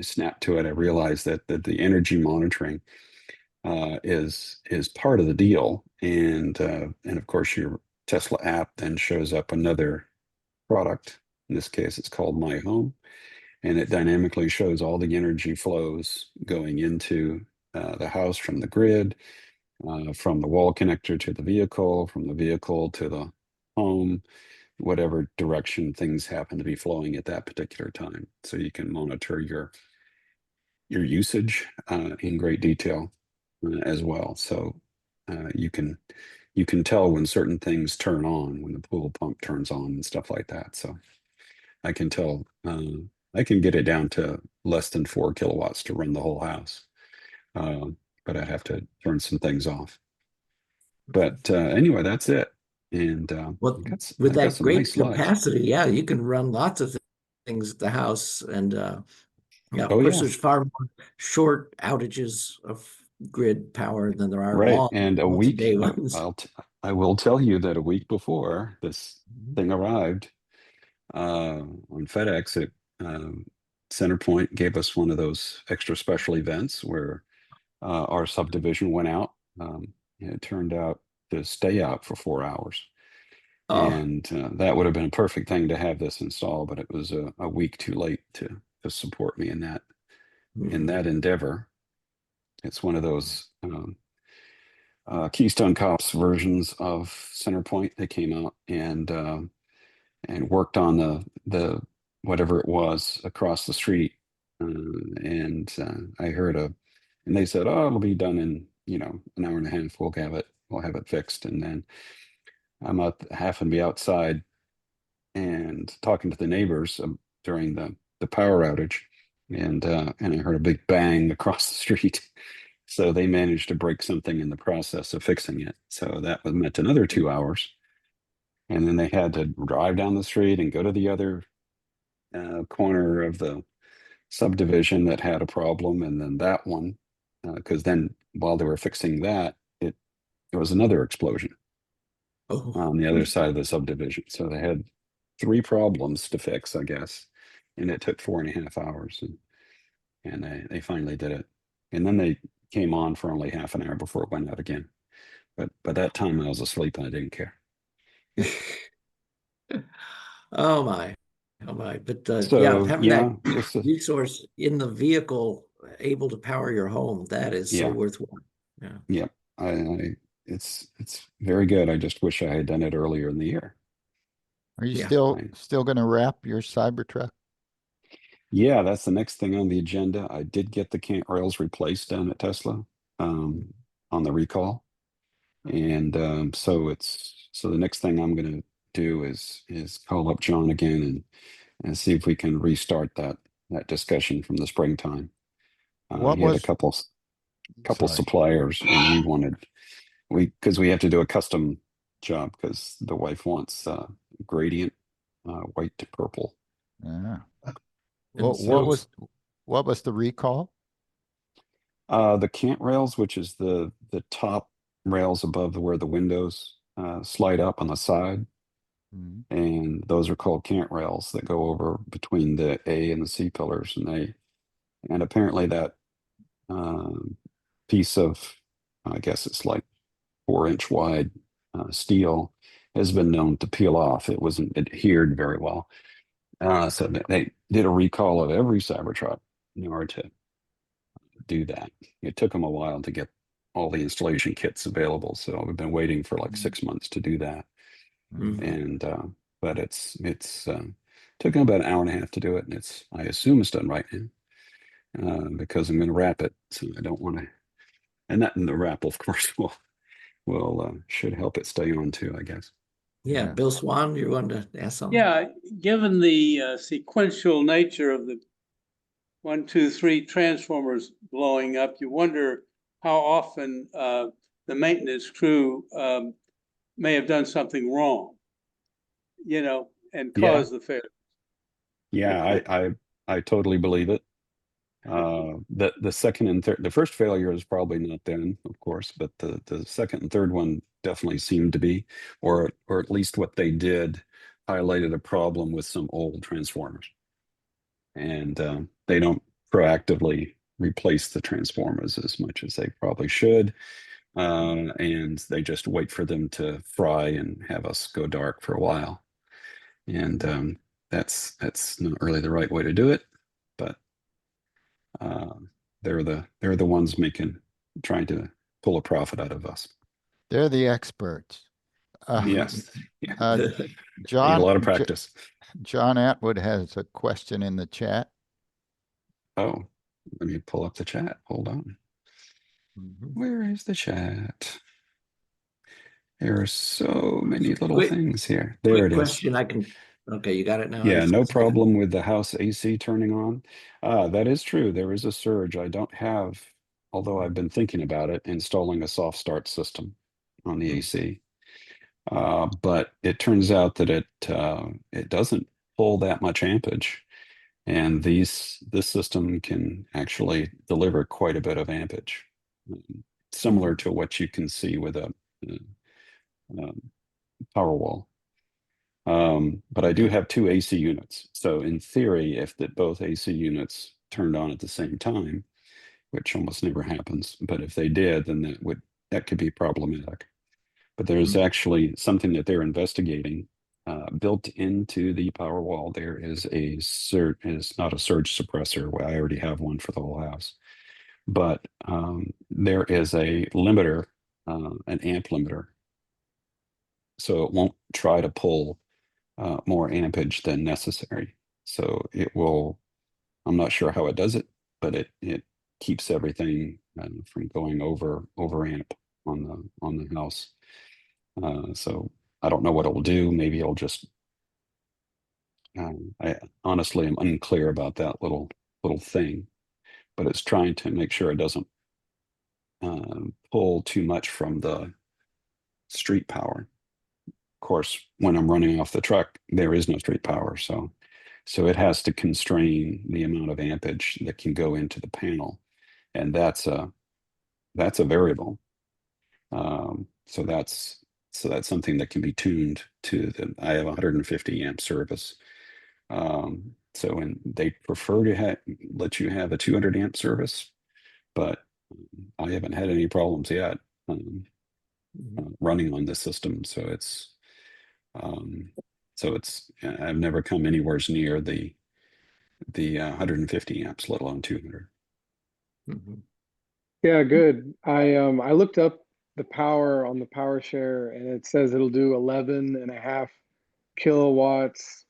snapped to it, I realized that the energy monitoring is part of the deal. And of course, your Tesla app then shows up another product. In this case, it's called My Home, and it dynamically shows all the energy flows going into the house from the grid, from the wall connector to the vehicle, from the vehicle to the home, whatever direction things happen to be flowing at that particular time. So you can monitor your usage in great detail as well. So you can tell when certain things turn on, when the pool pump turns on and stuff like that. So I can tell, I can get it down to less than 4 kilowatts to run the whole house. But I have to turn some things off. But anyway, that's it. And Well, I with got that some great nice lights. capacity, yeah, you can run lots of things at the house. And yeah, of Oh, course, yeah. there's far more short outages of grid power than there are Right. long And a multi-day week, ones. I will tell you that a week before this thing arrived on FedEx, Centerpoint gave us one of those extra special events where our subdivision went out. It turned out to stay out for 4 hours. Oh, And that would have been a perfect thing to have this installed, but it was a week too late to support me in that endeavor. It's one of those Keystone Cops versions of Centerpoint that came out and worked on the whatever it was across the street. And I heard and they said, "Oh, it'll be done in an hour and a half. We'll have it fixed." And then I'm out, having to be outside and talking to the neighbors during the power outage, and I heard a big bang across the street. So they managed to break something in the process of fixing it. So that meant another 2 hours. And then they had to drive down the street and go to the other corner of the subdivision that had a problem, and then that one, because then while they were fixing that, there was another explosion oh. on the other side of the subdivision. So they had 3 problems to fix, I guess, and it took 4.5 hours, and they finally did it. And then they came on for only half an hour before it went out again. But by that time I was asleep and I didn't care. Oh my, oh my. But yeah, So having yeah, that just resource in the vehicle able to power your home, that is so yeah, worthwhile. Yeah. yeah. It's very good. I just wish I had done it earlier in the year. Are you Yeah. still going to wrap your Cybertruck? Yeah, that's the next thing on the agenda. I did get the cant rails replaced down at Tesla on the recall. And so the next thing I'm going to do is call up John again and see if we can restart that discussion from the springtime. What He had a was, couple sorry, suppliers, and because we have to do a custom job because the wife wants gradient white to purple. yeah. And What was the recall? The cant rails, which is the top rails above where the windows slide up on the side, Mhm. and those are called cant rails that go over between the A and the C pillars, and apparently that piece of, I guess it's like 4-inch wide steel has been known to peel off. It wasn't adhered very well. So they did a recall of every Cybertruck in order to do that. It took them a while to get all the installation kits available, so we've been waiting for like 6 months to do that. Mhm. And but it's took them about an hour and a half to do it, and I assume it's done right now because I'm going to wrap it, so I don't want to. And the wrap, of course, will should help it stay on too, I guess. yeah, Yeah. Bill Swan, you wanted to ask something? Yeah, given the sequential nature of the 1, 2, 3 transformers blowing up, you wonder how often the maintenance crew may have done something wrong, and Yeah, caused the failure. yeah, I totally believe it. The second and third, the first failure is probably not them, of course, but the second and third one definitely seemed to be, or at least what they did highlighted a problem with some old transformers, and they don't proactively replace the transformers as much as they probably should, and they just wait for them to fry and have us go dark for a while, and that's not really the right way to do it, but they're the ones trying to pull a profit out of us. They're the experts. Yes, yeah. Need a John, lot of practice. John Atwood has a question in the chat. Oh, let me pull up the chat. Hold on. Where is the chat? There are so many little Quick- things here. There Quick it is. question, okay, you got it now? Yeah, no problem with the house AC turning on. That is true. There is a surge. I don't have, although I've been thinking about it, installing a soft start system on the AC. But it turns out that it doesn't pull that much ampage, and this system can actually deliver quite a bit of ampage, similar to what you can see with a Powerwall. But I do have 2 AC units, so in theory, if both AC units turned on at the same time, which almost never happens, but if they did, then that could be problematic. But there's Mm. actually something that they're investigating. Built into the power wall, there is is not a surge suppressor. Well, I already have one for the whole house, but there is a limiter, an amp limiter, so it won't try to pull more ampage than necessary. So it will. I'm not sure how it does it, but it keeps everything from going over amp on the house. So I don't know what it will do. Maybe it'll just. I honestly am unclear about that little thing, but it's trying to make sure it doesn't pull too much from the street power. Of course, when I'm running off the truck, there is no street power, so it has to constrain the amount of ampage that can go into the panel, and that's a variable. So that's something that can be tuned to the. I have 150 amp service. So when they prefer to let you have a 200 amp service, but I haven't had any problems yet running on this system. So I've never come anywhere near the 150 amps, let alone 200. Mhm. Yeah, good. I looked up the power on the power share and it says it'll do 11.5 kilowatts.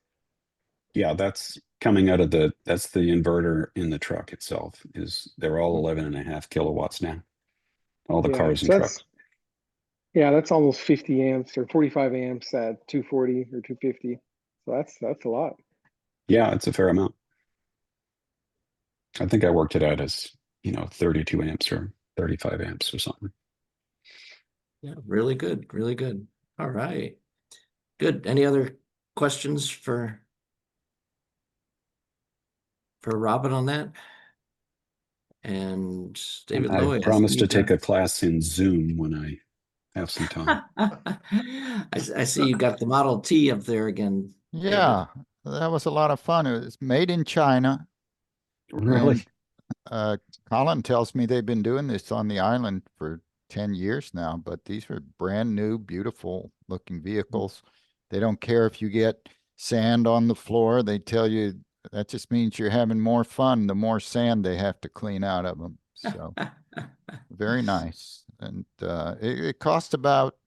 Yeah, that's coming out of that's the inverter in the truck itself. They're all 11.5 kilowatts now. All the Yeah, cars and so trucks. that's almost 50 amps or 45 amps at 240 or 250. So that's a lot. Yeah, it's a fair amount. I think I worked it out as 32 amps or 35 amps or something. Yeah, really good, really good. All right. Good. Any other questions for Robin on that? And David I Lowy, I see promised to you've take got a class in Zoom when I have some time. I see you got the Model T up there again, David. Yeah, that was a lot of fun. It was made in China. Really? And Colin tells me they've been doing this on the island for 10 years now, but these are brand new, beautiful looking vehicles. They don't care if you get sand on the floor. They tell you that just means you're having more fun the more sand they have to clean out of them. So very nice. And it cost about,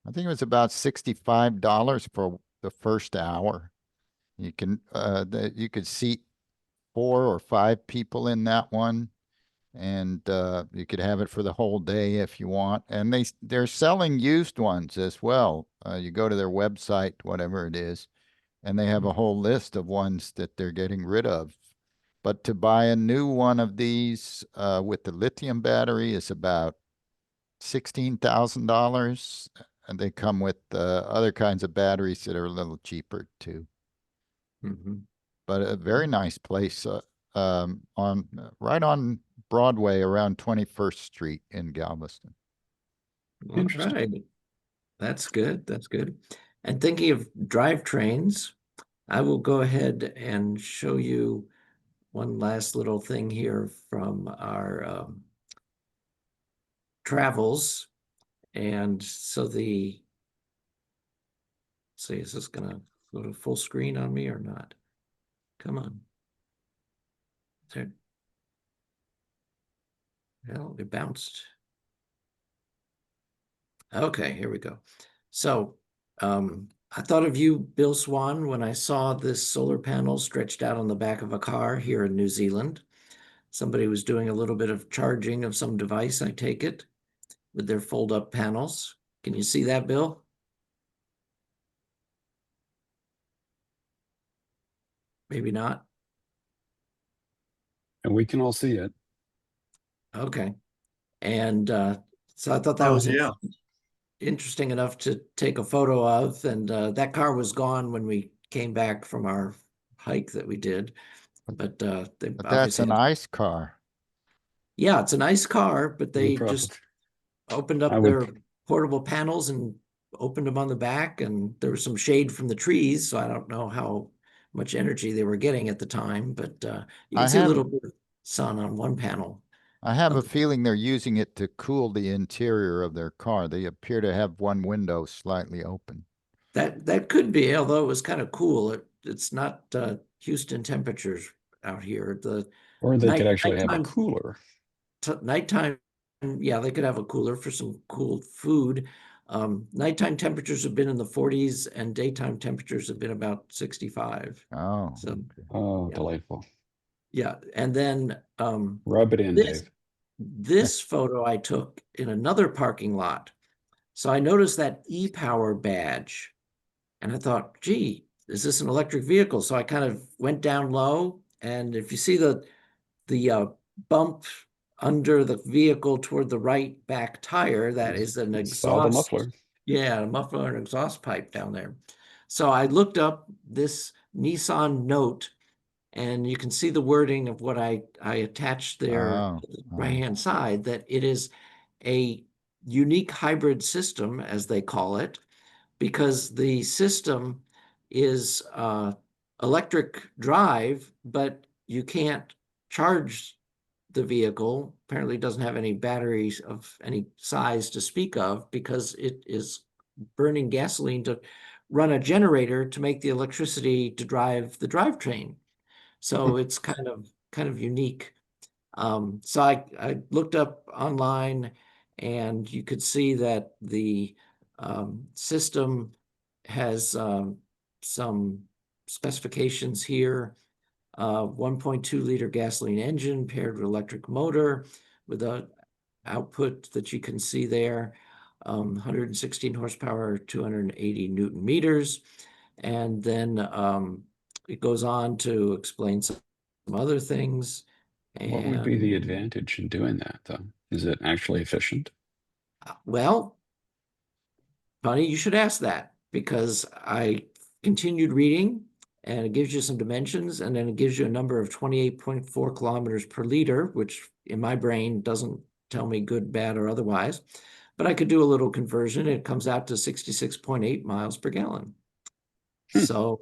I think it was about $65 for the first hour. You could seat 4 or 5 people in that one, and you could have it for the whole day if you want. And they're selling used ones as well. You go to their website, whatever it is, and they have a whole list of ones that they're getting rid of. But to buy a new one of these with the lithium battery is about $16,000, and they come with other kinds of batteries that are a little cheaper too. Mhm. But a very nice place on right on Broadway around 21st Street in Galveston. All Interesting. right. That's good. That's good. And thinking of drivetrains, I will go ahead and show you one last little thing here from our travels. And so see, is this gonna go to full screen on me or not? Come on. There. Well, it bounced. Okay, here we go. So I thought of you, Bill Swan, when I saw this solar panel stretched out on the back of a car here in New Zealand. Somebody was doing a little bit of charging of some device, I take it, with their fold-up panels. Can you see that, Bill? Maybe not. And we can all see it. Okay. And so I thought that Oh, was yeah. interesting enough to take a photo of. And that car was gone when we came back from our hike that we did. But they But that's obviously an ice car. yeah, it's a nice car, but they Probably. just opened I up would. their portable panels and opened them on the back, and there was some shade from the trees, so I don't know how much energy they were getting at the time, but you I can see a have little bit of sun on one panel. I have a Okay. feeling they're using it to cool the interior of their car. They appear to have one window slightly open. That could be, although it was kind of cool. It's not Houston temperatures out here. The Or they could actually have a nighttime cooler. nighttime, yeah, they could have a cooler for some cooled food. Nighttime temperatures have been in the 40s and daytime temperatures have been about 65. Oh, So okay. Oh, yeah. delightful. Yeah, and then Rub it in, this Dave. this photo I took in another parking lot. So I noticed that e-power badge. And I thought, gee, is this an electric vehicle? So I kind of went down low, and if you see the bump under the vehicle toward the right back tire, that is an Saw the exhaust. muffler. Yeah, a muffler and exhaust pipe down there. So I looked up this Nissan Note, and you can see the wording of what I attached there Oh, to the oh. right-hand side, that it is a unique hybrid system, as they call it, because the system is electric drive, but you can't charge the vehicle. Apparently, it doesn't have any batteries of any size to speak of because it is burning gasoline to run a generator to make the electricity to drive the drivetrain. So it's kind of unique. So I looked up online, and you could see that the system has some specifications here. 1.2 liter gasoline engine paired with electric motor with a output that you can see there, 116 horsepower, 280 Newton meters. And then it goes on to explain some other things. What would be the And advantage in doing that, though? Is it actually efficient? well, funny you should ask that, because I continued reading, and it gives you some dimensions, and then it gives you a number of 28.4 kilometers per liter, which in my brain doesn't tell me good, bad, or otherwise. But I could do a little conversion. It comes out to 66.8 miles per gallon. Hmm. So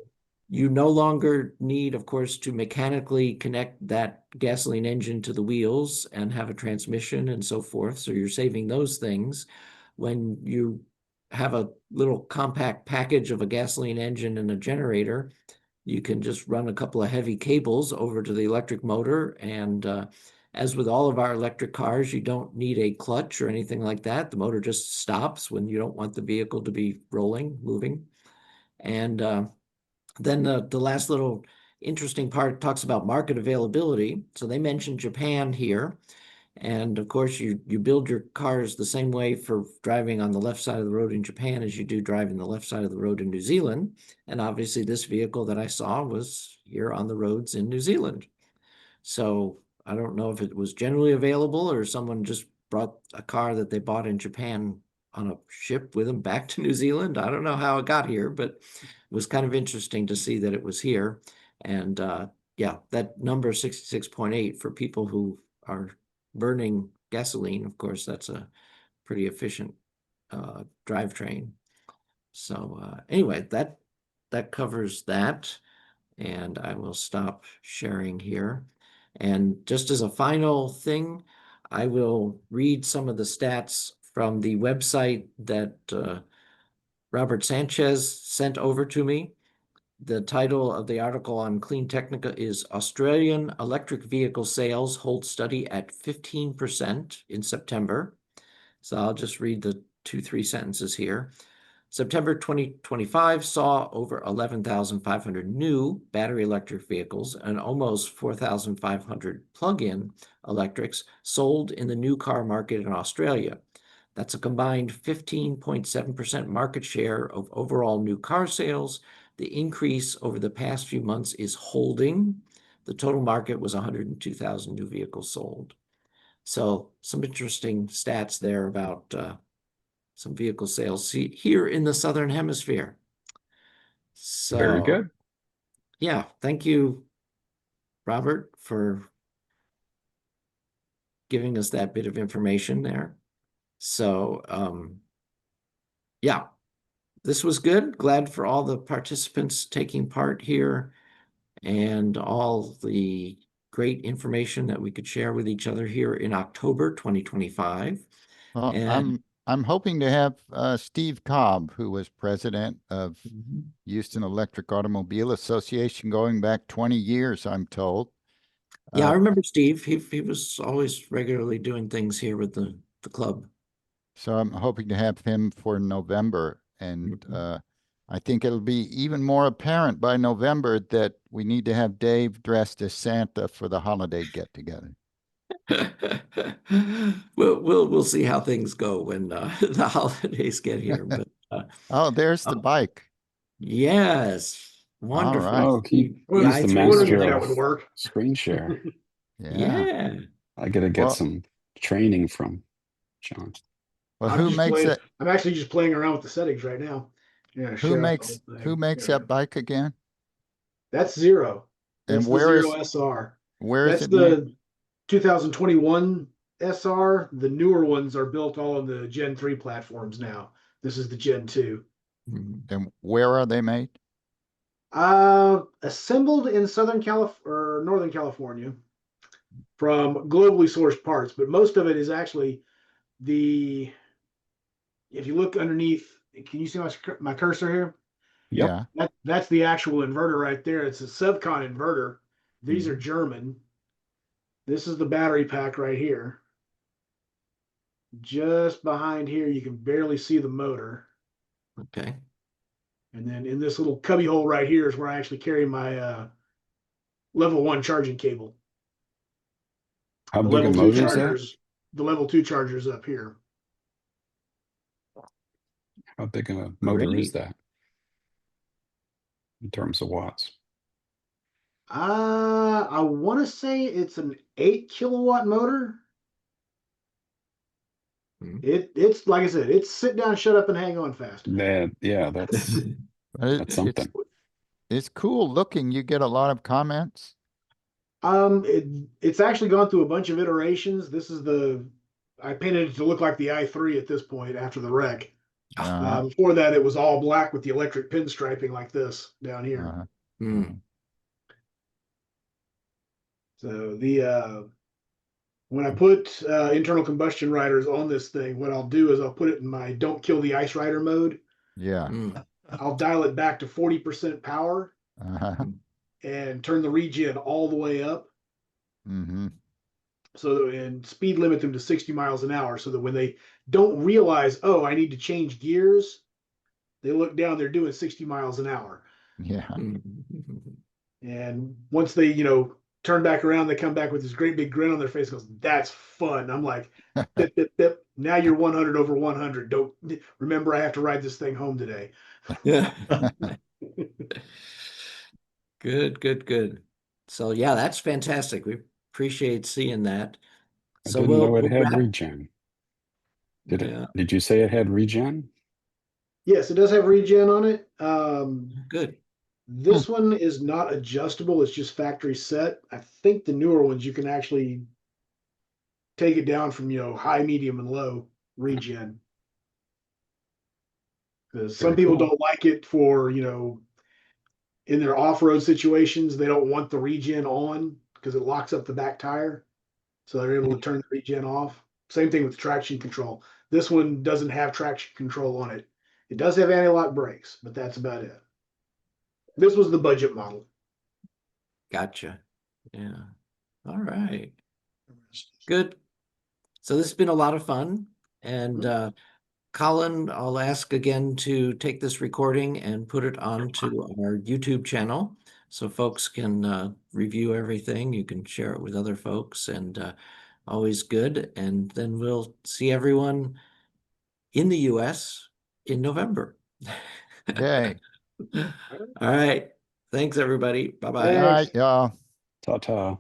you no longer need, of course, to mechanically connect that gasoline engine to the wheels and have a transmission and so forth. So you're saving those things. When you have a little compact package of a gasoline engine and a generator, you can just run a couple of heavy cables over to the electric motor. And as with all of our electric cars, you don't need a clutch or anything like that. The motor just stops when you don't want the vehicle to be rolling, moving. And then the last little interesting part talks about market availability. So they mentioned Japan here. And of course, you build your cars the same way for driving on the left side of the road in Japan as you do driving the left side of the road in New Zealand. And obviously, this vehicle that I saw was here on the roads in New Zealand. So I don't know if it was generally available or someone just brought a car that they bought in Japan on a ship with them back to New Zealand. I don't know how it got here, but it was kind of interesting to see that it was here. And yeah, that number 66.8 for people who are burning gasoline, of course, that's a pretty efficient drivetrain. So anyway, that covers that. And I will stop sharing here. And just as a final thing, I will read some of the stats from the website that Robert Sanchez sent over to me. The title of the article on Clean Technica is Australian Electric Vehicle Sales Hold Steady at 15% in September. So I'll just read the 2-3 sentences here. September 2025 saw over 11,500 new battery electric vehicles and almost 4,500 plug-in electrics sold in the new car market in Australia. That's a combined 15.7% market share of overall new car sales. The increase over the past few months is holding. The total market was 102,000 new vehicles sold. So some interesting stats there about some vehicle sales here in the Southern Hemisphere. So Very good. yeah, thank you, Robert, for giving us that bit of information there. So yeah, this was good. Glad for all the participants taking part here and all the great information that we could share with each other here in October 2025. Well, And I'm hoping to have Steve Cobb, who was president of Houston Electric Automobile Association going back 20 years, I'm told. yeah, I remember Steve. He was always regularly doing things here with the club. So I'm hoping to have him for November. And I think it'll be even more apparent by November that we need to have Dave dressed as Santa for the holiday get-together. We'll see how things go when the holidays get here. But Oh, there's the bike. yes, wonderful. right. Oh, The he's the i3 wondering if master that thing. would work. screen share. Yeah. Yeah. I gotta get Well- some training from John. Well, I'm who just makes playing, it? I'm actually just playing around with the settings right now. Yeah, Who share out the makes whole thing. who makes There we that go. bike again? That's Zero. And That's the where Zero is SR. where is That's it made? the 2021 SR. The newer ones are built all on the Gen 3 platforms now. This is the Gen 2. And where are they made? Assembled in Southern California or Northern California from globally sourced parts, but most of it is actually if you look underneath, can you see my cursor here? Yep. Yeah. That's the actual inverter right there. It's a subcon inverter. These are German. This is the battery pack right here. Just behind here, you can barely see the motor. Okay. And then in this little cubby hole right here is where I actually carry my level 1 charging cable. How The big a level 2 motor is that? chargers, the level 2 chargers up here. How big a motor is Great. that in terms of watts? I want to say it's an 8 kilowatt motor. It's like I said, it's sit down, shut up, and hang on fast. Yeah, that's But something. It's cool looking. You get a lot of comments. It's actually gone through a bunch of iterations. This is I painted it to look like the i3 at this point after the wreck. Before that, it was all black with the electric pinstriping like this down here. So when I put internal combustion riders on this thing, what I'll do is I'll put it in my don't kill the ice rider mode. Yeah. I'll dial it back to 40% power and turn the regen all the way up. So and speed limit them to 60 miles an hour so that when they don't realize, oh, I need to change gears, they look down, they're doing 60 miles an hour. Yeah. And once they, turn back around, they come back with this great big grin on their face, goes, that's fun. I'm like, bip, bip, bip. Now you're 100 over 100. Don't remember I have to ride this thing home today. Yeah. Good. So yeah, that's fantastic. We appreciate seeing that. I So didn't know it we'll had wrap. regen. Did Yeah. it? Did you say it had regen? Yes, it does have regen on it. Good. This one is not adjustable. It's just factory set. I think the newer ones, you can actually take it down from, high, medium, and low regen. Because some people don't like it for, in their off-road situations, they don't want the regen on because it locks up the back tire. So they're able to turn the regen off. Same thing with traction control. This one doesn't have traction control on it. It does have anti-lock brakes, but that's about it. This was the budget model. Gotcha. Yeah. All right. Good. So this has been a lot of fun. And Colin, I'll ask again to take this recording and put it onto our YouTube channel so folks can review everything. You can share it with other folks and always good. And then we'll see everyone in the US in November. Okay. All right. Thanks, everybody. Bye-bye. All right, y'all. Ta-ta.